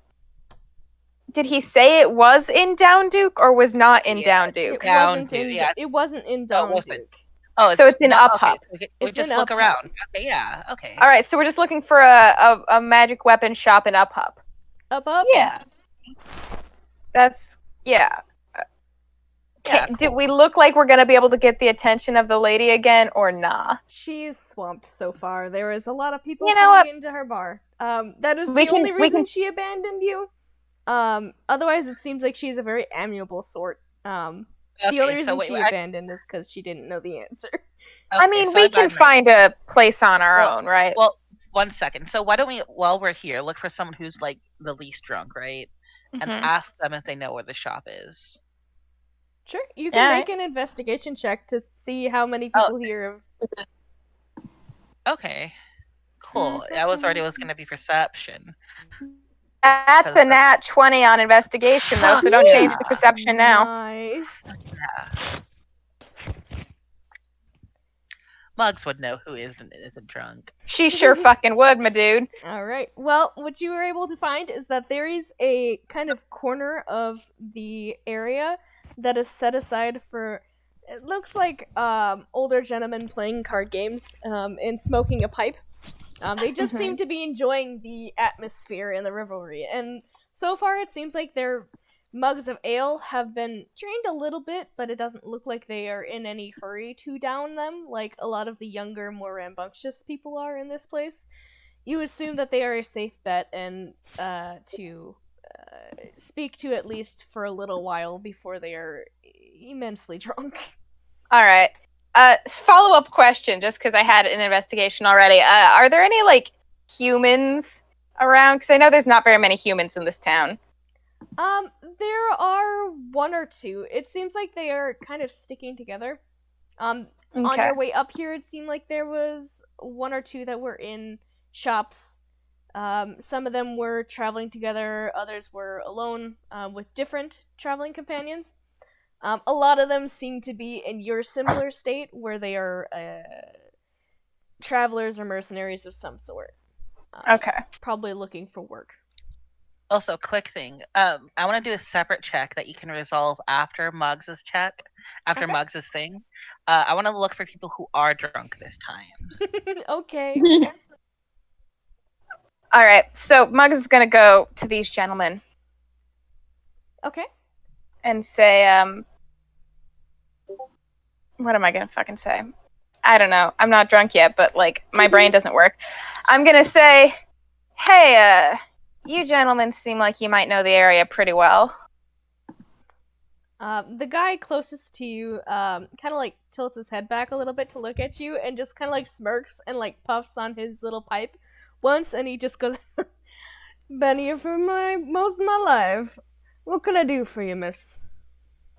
Did he say it was in Down Duke or was not in Yeah, Down Duke? It wasn't in Oh, it Down wasn't. Duke. Oh, So it's in not, Up Hub. Okay, so we It's just in look Up around. Hub. Okay, yeah, okay. All right, so we're just looking for a magic weapon shop in Up Hub. Up. Yeah. That's yeah. Yeah, Did we look like we're gonna be able to get the attention of the lady again or nah? She's swamped so far. There is a lot of people You know coming into her bar. That is We the can- only we reason can- she abandoned you. Otherwise, it seems like she's a very amiable sort. The only Okay, reason so wait, she abandoned is because she didn't know the answer. I mean, so we I've can got an find a place on our Well- own, right? Well, 1 second. So why don't we, while we're here, look for someone who's like the least drunk, right? And Mhm. ask them if they know where the shop is. Sure, you can Yeah. make an investigation check to see how many Oh. people here have. Okay. Cool. That was gonna be perception. That's a nat 20 on investigation, though, so don't change the perception now. Nice. Mugs would know who isn't drunk. She sure fucking would, my dude. All right. Well, what you were able to find is that there is a kind of corner of the area that is set aside for. It looks like older gentlemen playing card games and smoking a pipe. They just seem to be enjoying the atmosphere and the revelry. And so far, it seems like their mugs of ale have been drained a little bit, but it doesn't look like they are in any hurry to down them, like a lot of the younger, more rambunctious people are in this place. You assume that they are a safe bet and to speak to at least for a little while before they are immensely drunk. All right. Follow-up question, just because I had an investigation already. Are there any, like, humans around? Because I know there's not very many humans in this town. There are one or two. It seems like they are kind of sticking together. On your way up here, it seemed like there was one or two that were in shops. Some of them were traveling together, others were alone, with different traveling companions. A lot of them seem to be in your similar state, where they are travelers or mercenaries of some sort. Okay. Probably looking for work. Also, quick thing. I want to do a separate check that you can resolve after Muggs's check, after Okay. Muggs's thing. I want to look for people who are drunk this time. Okay. All right. So Muggs is going to go to these gentlemen Okay. and say, what am I going to fucking say? I don't know. I'm not drunk yet, but, like, my brain doesn't work. I'm going to say, hey, you gentlemen seem like you might know the area pretty well. The guy closest to you, kind of like tilts his head back a little bit to look at you, and just kind of like smirks and like puffs on his little pipe once, and he just goes, "Been here for most of my life. What can I do for you, miss?"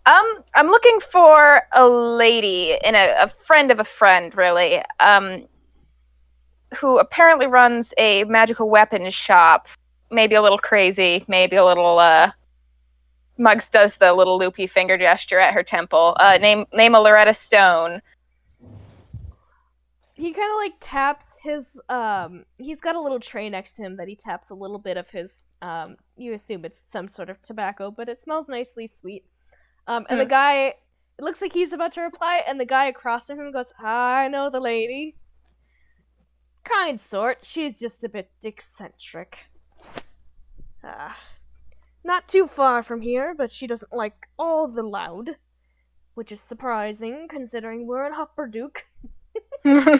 I'm looking for a lady and a friend of a friend, really, who apparently runs a magical weapons shop. Maybe a little crazy, maybe a little, Muggs does the little loopy finger gesture at her temple. Name a Loretta Stone. He kind of like taps his, he's got a little tray next to him that he taps a little bit of his, you assume it's some sort of tobacco, but it smells nicely sweet. And the guy, it looks like he's about to reply, and the guy across from him goes, "I know the lady. Kind sort. She's just a bit eccentric. Not too far from here, but she doesn't like all the loud. which is surprising considering we're in Hopperduke. Yeah,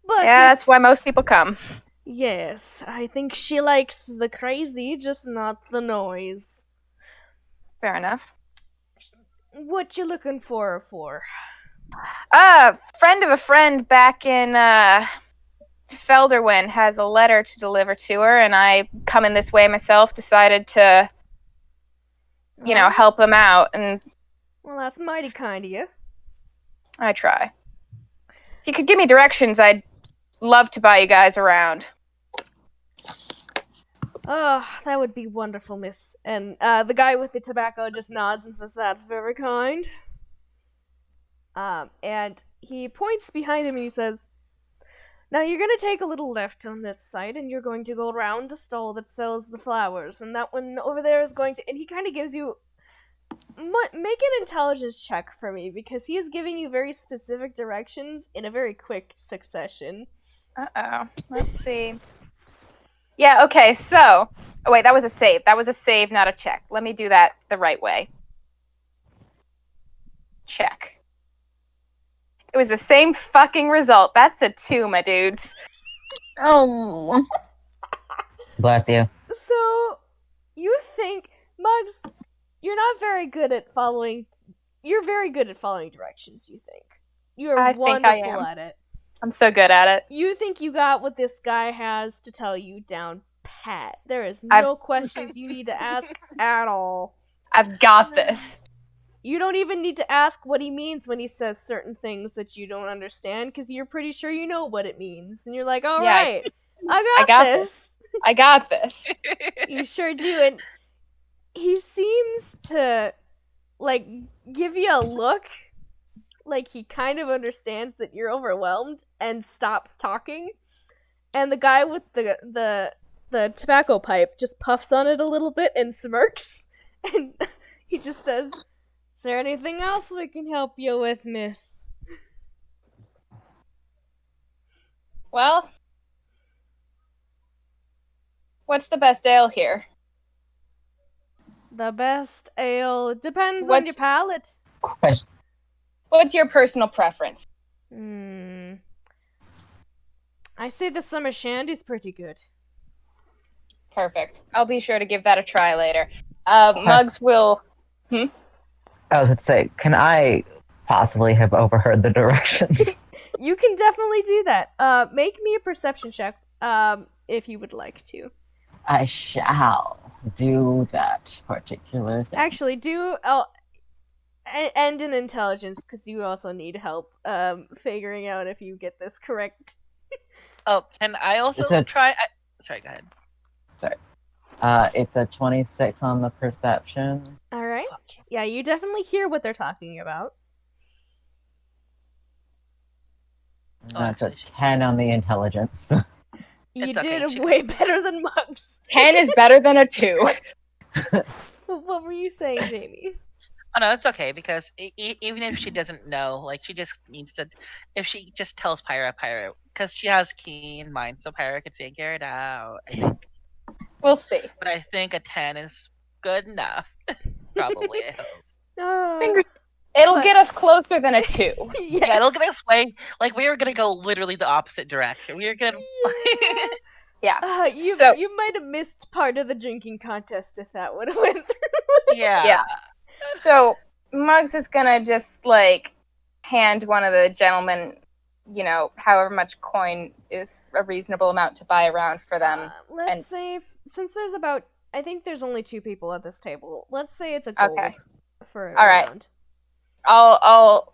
But that's why it's- most people come. Yes, I think she likes the crazy, just not the noise. Fair enough. What you looking for her for? Friend of a friend back in Felderwin has a letter to deliver to her, and I, coming this way myself, decided to, Oh, help them out, and Well, that's mighty kind of you. I try. If you could give me directions, I'd love to buy you guys around. Oh, that would be wonderful, miss. And the guy with the tobacco just nods and says, "That's very kind." And he points behind him and he says, "Now you're gonna take a little left on that side, and you're going to go around the stall that sells the flowers, and that one over there is going to." And he kind of gives you. Make an intelligence check for me because he is giving you very specific directions in a very quick succession. Uh-oh. Let's see. Yeah, okay, so... Oh, wait, that was a save. That was a save, not a check. Let me do that the right way. Check. It was the same fucking result. That's a 2, my dudes. Oh. Bless you. So, you think, Muggs, you're not very good at following. You're very good at following directions, you think. You're I think I wonderful am. at it. I'm so good at it. You think you got what this guy has to tell you down pat. There is I've- no questions you need to ask at all. I've got this. You don't even need to ask what he means when he says certain things that you don't understand because you're pretty sure you know what it means. And you're like, all Yeah, right, I got got this. I got this. You sure do. And he seems to, like, give you a look like he kind of understands that you're overwhelmed and stops talking. And the guy with the tobacco pipe just puffs on it a little bit and smirks. And he just says, "Is there anything else we can help you with, miss?" Well, what's the best ale here? The best ale depends on your What's- palate. Question. What's your personal preference? I say the summer shandy's pretty good. Perfect. I'll be sure to give that a try later. Muggs will... I was going to say, can I possibly have overheard the directions? You can definitely do that. Make me a perception check, if you would like to. I shall do that particular thing. Actually, do and an intelligence because you also need help figuring out if you get this correct. Oh, can I also It's a- try? Sorry, go ahead. It's a 26 on the perception. All right. Okay. Yeah, you definitely hear what they're talking about. Oh, That's a actually- 10 on the intelligence. You It's okay, did she way can- better than Muggs. 10 is better than a 2. What were you saying, Jamie? Oh no, it's okay because even if she doesn't know, like she just needs to, if she just tells Pyra, because she has a keen mind, so Pyra could figure it out. I think, We'll see. but I think a 10 is good enough. Probably. I hope. Oh, It'll But- get us closer than a 2. yes. Yeah, it'll get us way. Like we were gonna go literally the opposite direction. We were gonna. Yeah. You So- you might have missed part of the drinking contest if that would have went through. Yeah. Yeah. So, Muggs is gonna just, hand one of the gentlemen, however much coin is a reasonable amount to buy around for them. Let's and- say since there's about, I think there's only 2 people at this table. Let's say it's a gold Okay. for All right. round. I'll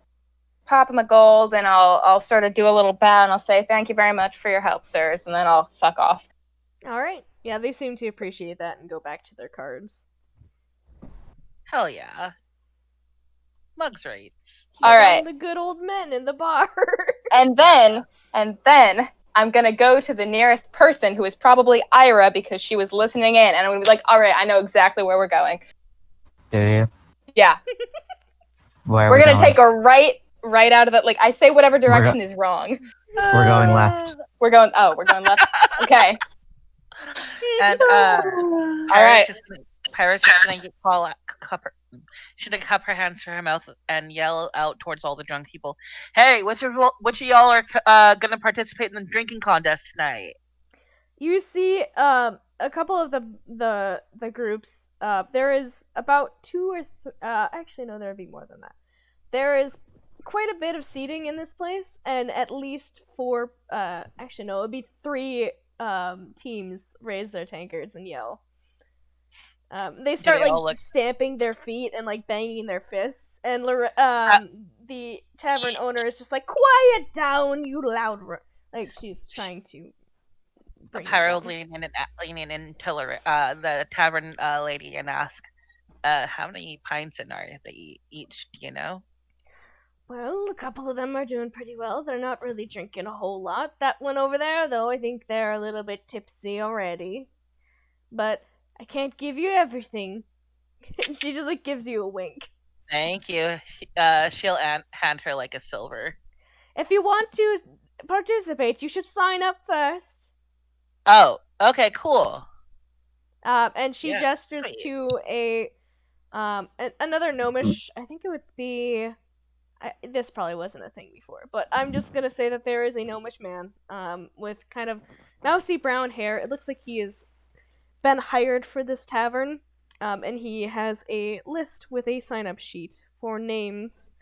pop him a gold, and I'll sort of do a little bow, and I'll say, "Thank you very much for your help, sirs," and then I'll fuck off. All right. Yeah, they seem to appreciate that and go back to their cards. Hell yeah. Mugs rates. All right. The good old men in the bar. And then I'm gonna go to the nearest person, who is probably Ira, because she was listening in, and I'm gonna be like, "All right, I know exactly where we're going." Do you? Yeah, Where are we're we gonna going? take a right out of the. I say whatever direction is wrong. We're going left. We're going left. Okay. And All right. Pyra's just gonna get She's gonna cup her hands to her mouth and yell out towards all the drunk people, "Hey, which of y'all are gonna participate in the drinking contest tonight?" You see a couple of the groups. There is about two or actually no, there would be more than that. There is quite a bit of seating in this place, and at least four. Actually no, it would be three teams raise their tankards and yell. They start like stamping their feet and like banging their fists, and the tavern owner is just like, "Quiet down, you loud!" Like she's trying to. Pyro lean in into the tavern lady and ask, "How many pints in are they each? Do you know?" Well, a couple of them are doing pretty well. They're not really drinking a whole lot. That one over there, though, I think they're a little bit tipsy already. But I can't give you everything. She just like gives you a wink. Thank you. She'll hand her like a silver. If you want to participate, you should sign up first. Oh, okay, cool. And she gestures to another gnomish. I think it would be. This probably wasn't a thing before, but I'm just gonna say that there is a gnomish man, with kind of mousy brown hair. It looks like he has been hired for this tavern, and he has a list with a sign-up sheet for names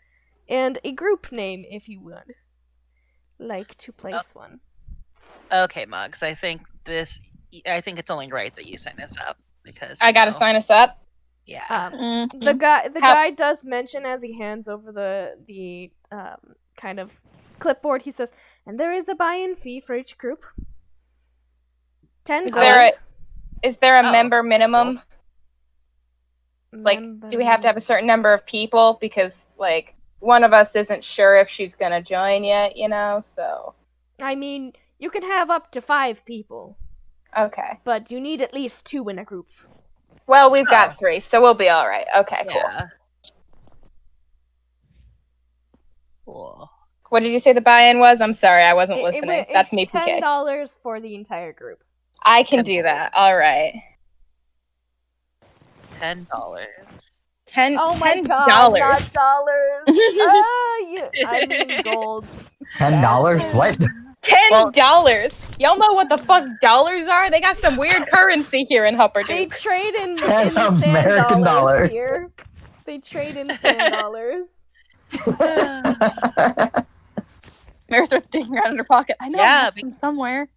and a group name if you would like to place one. Okay, Mugs. I think it's only right that you sign us up because I gotta sign us up. Yeah. The guy does mention as he hands over the kind of clipboard. He says, "And there is a buy-in fee for each group. $10." Is there a member minimum? Like, do we have to have a certain number of people? Because like one of us isn't sure if she's gonna join yet, so. I mean, you can have up to 5 people. Okay. But you need at least 2 in a group. Well, we've got 3, so we'll be all right. Okay, Cool. What did you say the buy-in was? I'm sorry, I wasn't listening. That's me, PK. $10 for the entire group. I can do that. All right. $10. Oh my God! Not dollars. I mean gold. $10? What? $10. Y'all know what the fuck dollars are? They got some weird currency here in Hupperduke. They trade in American sand dollars here. They trade in sand dollars. Mary starts digging around in her pocket. I know I have some somewhere.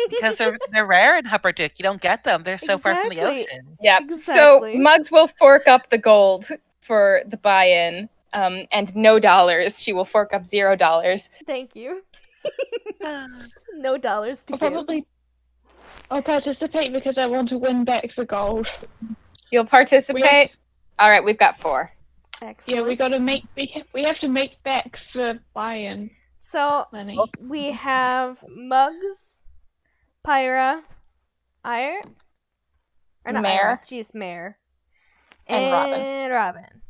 Because they're rare in Hupperduke. You don't get them. They're so far from the ocean. Yeah. So Muggs will fork up the gold for the buy-in, and no dollars. She will fork up $0. Thank you. No dollars to give. I'll participate because I want to win back the gold. You'll participate? All right, we've got 4. Excellent. Yeah, we have to make back the buy-in. So money. We have Muggs, Pyra, Mare. She's Mare. And Robin.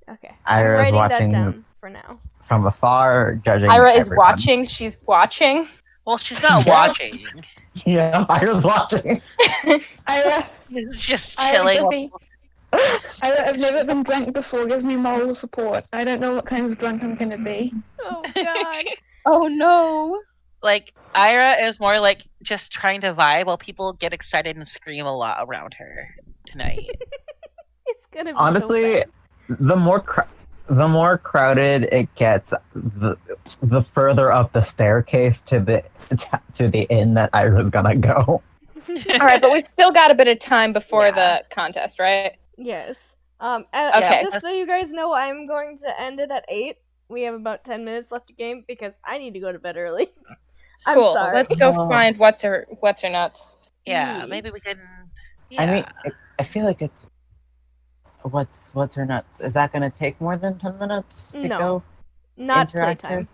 Okay. I'm writing that down for now. From afar, judging. Ira is watching. She's watching. Well, she's not watching. Yeah, Ira's watching. Ira is just chilling. I've never been drunk before. Give me moral support. I don't know what kind of drunk I'm gonna be. Oh God. Oh no. Like, Ira is more like just trying to vibe while people get excited and scream a lot around her tonight. It's gonna be honestly, so the more crowded it gets, the further up the staircase to the inn that Ira's gonna go. All right, but we've still got a bit of time before the contest, right? Yes. Okay. Just so you guys know, I'm going to end it at 8. We have about 10 minutes left of game because I need to go to bed early. I'm cool. sorry. Let's go find what's her nuts. Yeah, maybe we can. I mean, I feel like it's what's her nuts. Is that gonna take more than 10 minutes to go? Not interactive? playtime.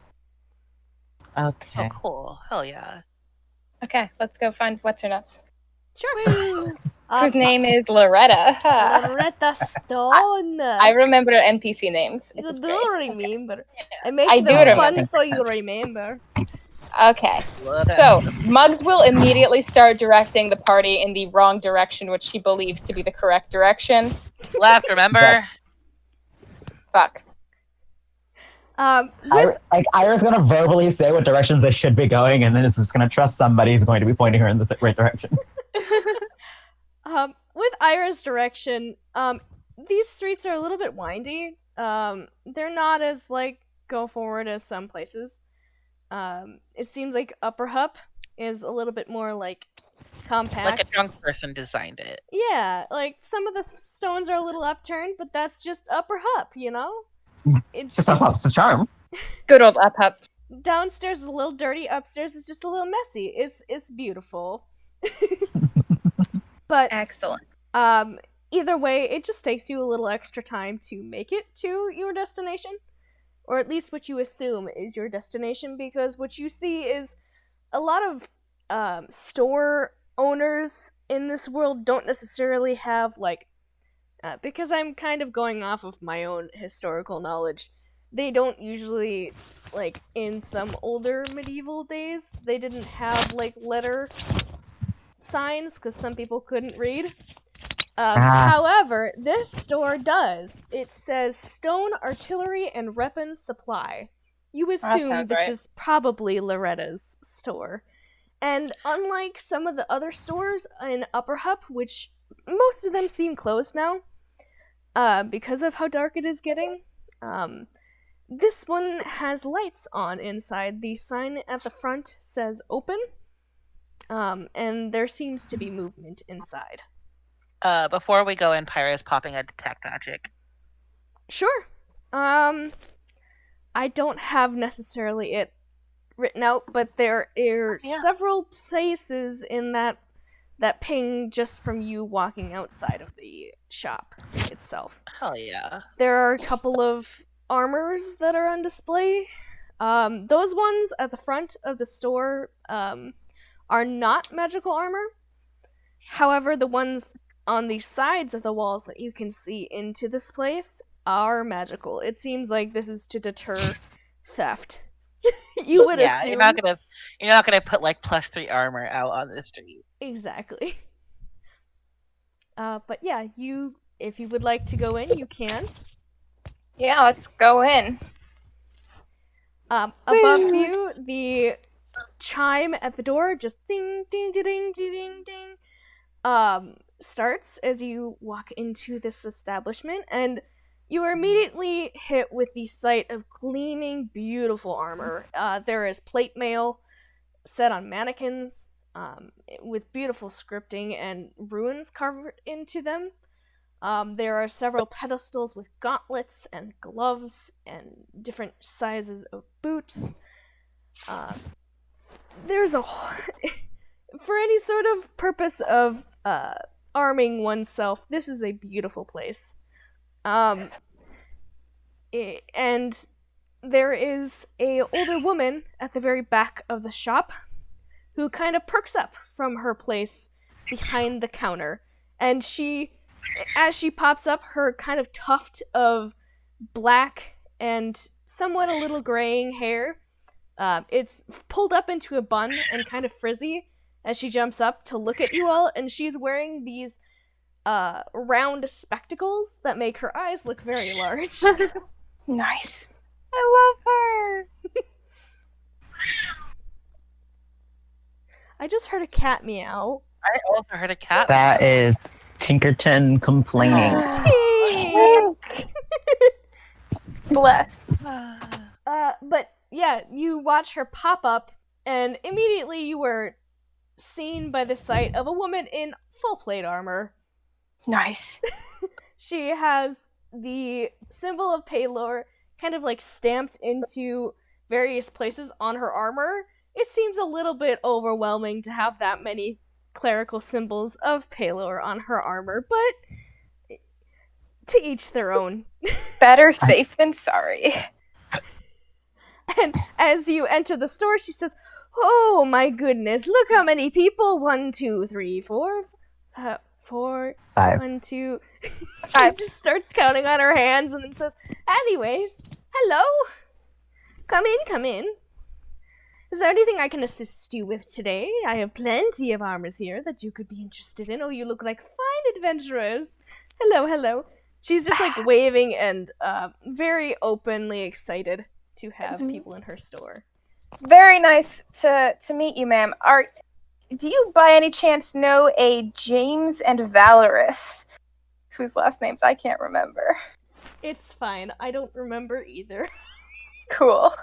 Okay. Oh, cool. Hell yeah. Okay, let's go find what's her nuts. Sure. Whose name is Loretta. Loretta Stone. I remember NPC names. You It's do great. remember. I make them fun so you remember. Okay. So, Muggs will immediately start directing the party in the wrong direction, which he believes to be the correct direction. Left, remember? Fuck. Ira's gonna verbally say what directions they should be going, and then is just gonna trust somebody who's going to be pointing her in the right direction. With Ira's direction, these streets are a little bit windy. They're not as like go forward as some places. It seems like Upper Hup is a little bit more like compact. Like a drunk person designed it. Yeah, like some of the stones are a little upturned, but that's just Upper Hup, you know? It's just it's a charm. Good old up. Downstairs is a little dirty, upstairs is just a little messy. It's beautiful. But Excellent. either way, it just takes you a little extra time to make it to your destination. Or at least what you assume is your destination, because what you see is a lot of store owners in this world don't necessarily have, like, because I'm kind of going off of my own historical knowledge, they don't usually, like, in some older medieval days, they didn't have, like, letter signs, because some people couldn't read. However, this store does. It says Stone Artillery and Weapon Supply. You assume this is probably Loretta's store. And unlike some of the other stores in Upper Hup, which most of them seem closed now, because of how dark it is getting, this one has lights on inside. The sign at the front says open, and there seems to be movement inside. Before we go in, Pyra is popping a detect magic. Sure. I don't have necessarily it written out, but there are several places in that ping just from you walking outside of the shop itself. Hell yeah. There are a couple of armors that are on display. Those ones at the front of the store are not magical armor. However, the ones on the sides of the walls that you can see into this place are magical. It seems like this is to deter theft. You would assume. You're not gonna put like +3 armor out on the street. Exactly. But yeah, if you would like to go in, you can. Yeah, let's go in. Above you, the chime at the door just ding ding ding ding ding ding starts as you walk into this establishment, and you are immediately hit with the sight of gleaming, beautiful armor. There is plate mail set on mannequins with beautiful scripting and runes carved into them. There are several pedestals with gauntlets and gloves and different sizes of boots. There's a... For any sort of purpose of arming oneself, this is a beautiful place. And there is a older woman at the very back of the shop who kind of perks up from her place behind the counter. And as she pops up, her kind of tuft of black and somewhat a little graying hair, it's pulled up into a bun and kind of frizzy as she jumps up to look at you all, and she's wearing these round spectacles that make her eyes look very large. Nice. I love her! I just heard a cat meow. I also heard a cat. That is Tinkerton complaining. Tink! Bless. But yeah, you watch her pop up, and immediately you were seen by the sight of a woman in full plate armor. Nice. She has the symbol of Paylor kind of like stamped into various places on her armor. It seems a little bit overwhelming to have that many clerical symbols of Paylor on her armor, but to each their own. Better safe than sorry. And as you enter the store, she says, "Oh my goodness, look how many people. 1, 2, 3, 4, 4, 5. 1, 2. She 5. just starts counting on her hands and then says, "Anyways, hello? Come in, come in. Is there anything I can assist you with today? I have plenty of armors here that you could be interested in. Oh, you look like fine adventurers. Hello, hello. She's just like waving and very openly excited to have people in her store. Very nice to meet you, ma'am. Do you by any chance know a James and Valorous, whose last names I can't remember? It's fine. I don't remember either. Cool.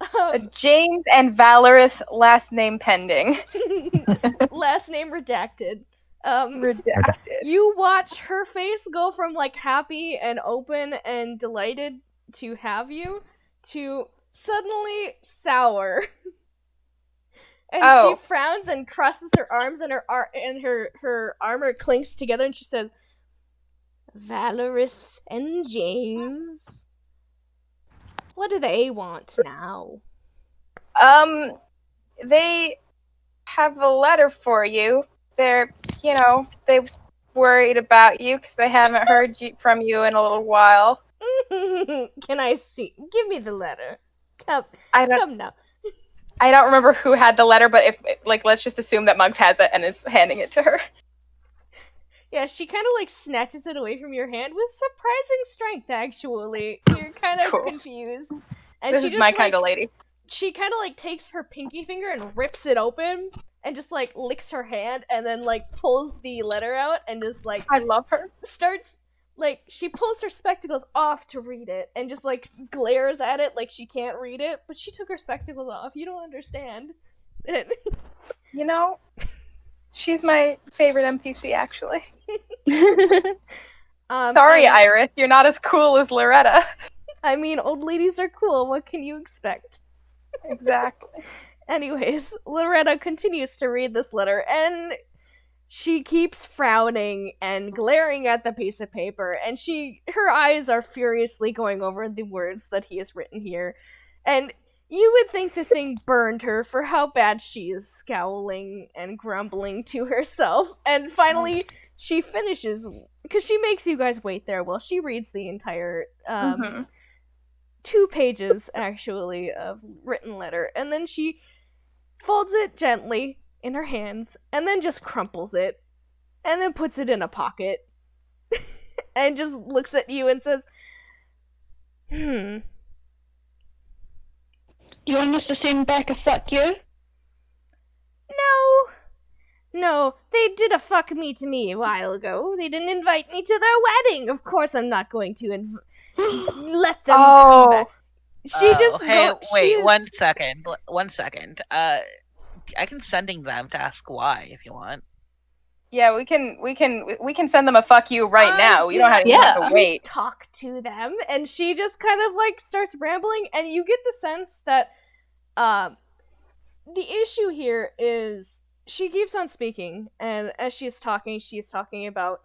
A James and Valorous, last name pending. Last name redacted. Redacted. You watch her face go from like happy and open and delighted to have you to suddenly sour. And she frowns and crosses her arms, and her armor clinks together, and she says, "Valorous and James, what do they want now?" They have a letter for you. They're, they've worried about you because they haven't heard from you in a little while. Can I see? Give me the letter. Come now. I don't remember who had the letter, but let's just assume that Muggs has it and is handing it to her. Yeah, she kind of like snatches it away from your hand with surprising strength, actually. You're kind of confused. And this is my kind of lady. She kind of like takes her pinky finger and rips it open and just like licks her hand and then like pulls the letter out and just like... I love her. Starts... Like, she pulls her spectacles off to read it and just, like, glares at it like she can't read it, but she took her spectacles off. You don't understand. She's my favorite NPC, actually. Sorry, Iris, you're not as cool as Loretta. I mean, old ladies are cool. What can you expect? Exactly. Anyways, Loretta continues to read this letter, and... she keeps frowning and glaring at the piece of paper, and her eyes are furiously going over the words that he has written here. And you would think the thing burned her for how bad she is scowling and grumbling to herself. And finally, she finishes, because she makes you guys wait there while she reads the entire 2 pages, actually, of written letter. And then she folds it gently in her hands, and then just crumples it, and then puts it in a pocket, and just looks at you and says, Do you want us to send back a fuck you? No, they did a fuck me to me a while ago. They didn't invite me to their wedding. Of course I'm not going to let them come back. Wait, 1 second. 1 second. I can sending them to ask why if you want. Yeah, we can send them a fuck you right now. You don't have to wait. Talk to them, and she just kind of like starts rambling, and you get the sense that the issue here is she keeps on speaking, and as she is talking about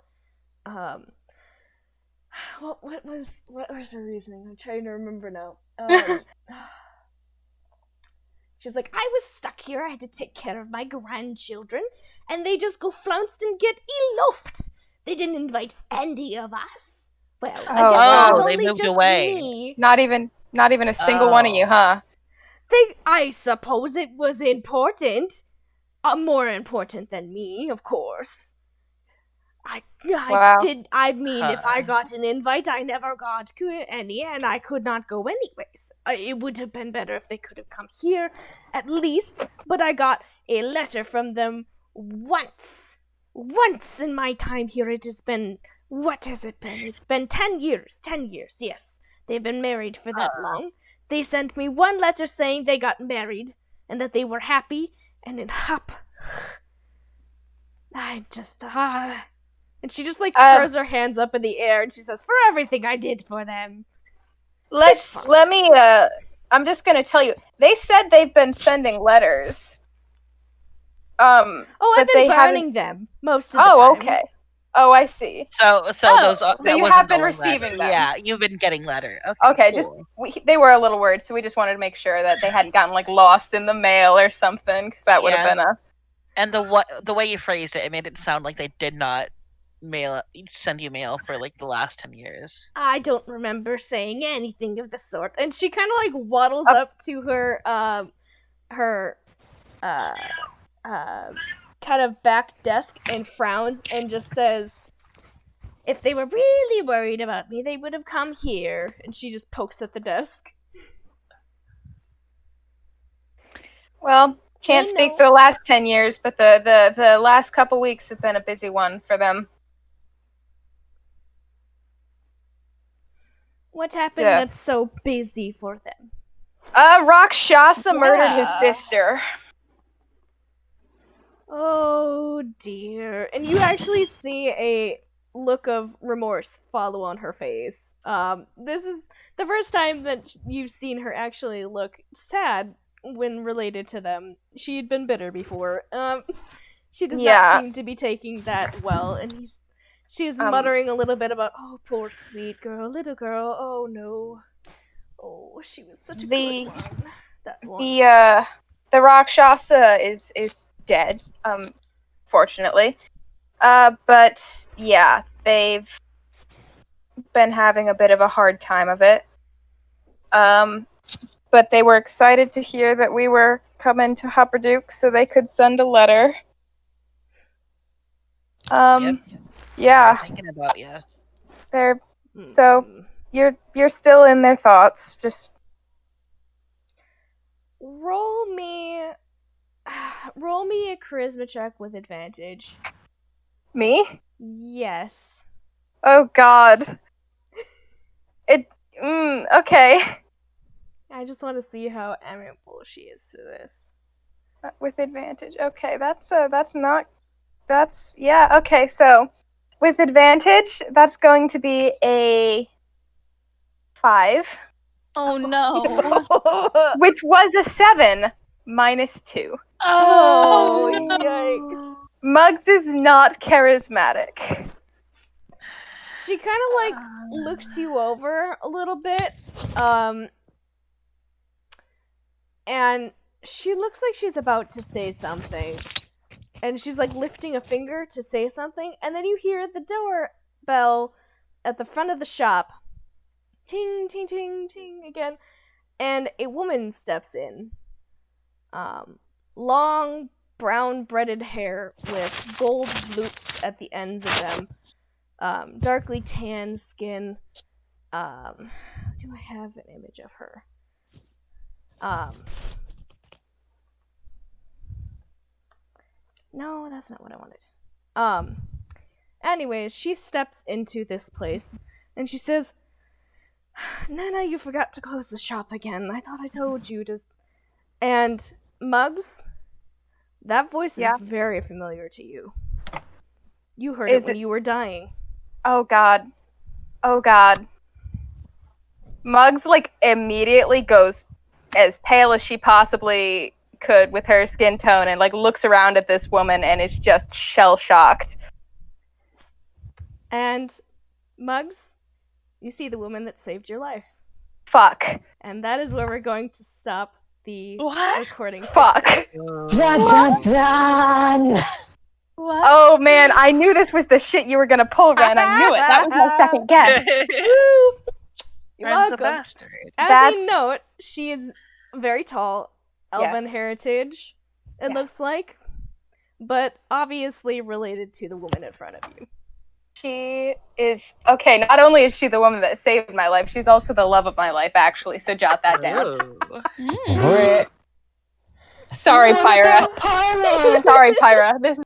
what was her reasoning? I'm trying to remember now. She's like, I was stuck here, I had to take care of my grandchildren, and they just go flounced and get eloped. They didn't invite any of us. Well, I guess it was only they moved just away. me. Not even a single one of you, huh? I suppose it was important. More important than me, of course. Wow. If I got an invite, I never got any, and I could not go anyways. It would have been better if they could have come here, at least, but I got a letter from them once. Once in my time here, it has been, what has it been? It's been 10 years. 10 years, yes. They've been married for that long. They sent me one letter saying they got married, and that they were happy, and then I just, And she just, throws her hands up in the air, and she says, for everything I did for them. I'm just gonna tell you, they said they've been sending letters. I've been burning them most of the time. Oh, okay. Oh, I see. So you have been receiving them. Yeah, you've been getting letter. Okay, cool. They were a little worried, so we just wanted to make sure that they hadn't gotten lost in the mail or something, because that would have been a... And the way you phrased it made it sound like they did not send you mail for the last 10 years. I don't remember saying anything of the sort. And she kind of waddles up to her kind of back desk and frowns and just says, If they were really worried about me, they would have come here. And she just pokes at the desk. Well, can't They speak know. for the last 10 years, but the last couple weeks have been a busy one for them. What happened Yeah. that's so busy for them? Rakshasa murdered his Yeah. sister. Oh dear. And you actually see a look of remorse follow on her face. This is the first time that you've seen her actually look sad when related to them. She had been bitter before. She does Yeah. not seem to be taking that well, and she's muttering a little bit about, oh, poor sweet girl, little girl, oh no. Oh, she was such a good one. That one. The Rakshasa is dead, fortunately. But yeah, they've been having a bit of a hard time of it. But they were excited to hear that we were coming to Hupperduke so they could send a letter. Yep. Yeah, They're thinking about you. they're so you're still in their thoughts. Just roll me a charisma check with advantage. me? Yes. Oh God. Okay. I just want to see how amiable she is to this. With advantage. Okay, yeah, okay, so with advantage, that's going to be a 5, Oh no. which was a 7 minus 2. Oh, no. yikes. Muggs is not charismatic. She kind of like looks you over a little bit, and she looks like she's about to say something, and she's like lifting a finger to say something, and then you hear the doorbell at the front of the shop, ting ting ting ting again, and a woman steps in. Long brown braided hair with gold loops at the ends of them. Darkly tan skin. Do I have an image of her? No, that's not what I wanted. Anyways, she steps into this place and she says, Nana, you forgot to close the shop again. I thought I told you to. And Muggs, that voice is very familiar to you. You heard it when you were dying. Oh God. Oh God. Muggs like immediately goes as pale as she possibly could with her skin tone and like looks around at this woman and is just shell-shocked. And Muggs, you see the woman that saved your life. Fuck. And that is where we're going to stop the recording. Fuck. Dun dun dun! What? Oh man, I knew this was the shit you were gonna pull, Ren. I knew it. That was my second guess. Woo! You're Ren's a welcome. bastard. As a note, she is very tall, elven Yes. heritage, it Yes. looks like, but obviously related to the woman in front of you. She is okay. Not only is she the woman that saved my life, she's also the love of my life. Actually, so jot that down. Ooh. Brit. Sorry, Pyra. Sorry, Pyra. This is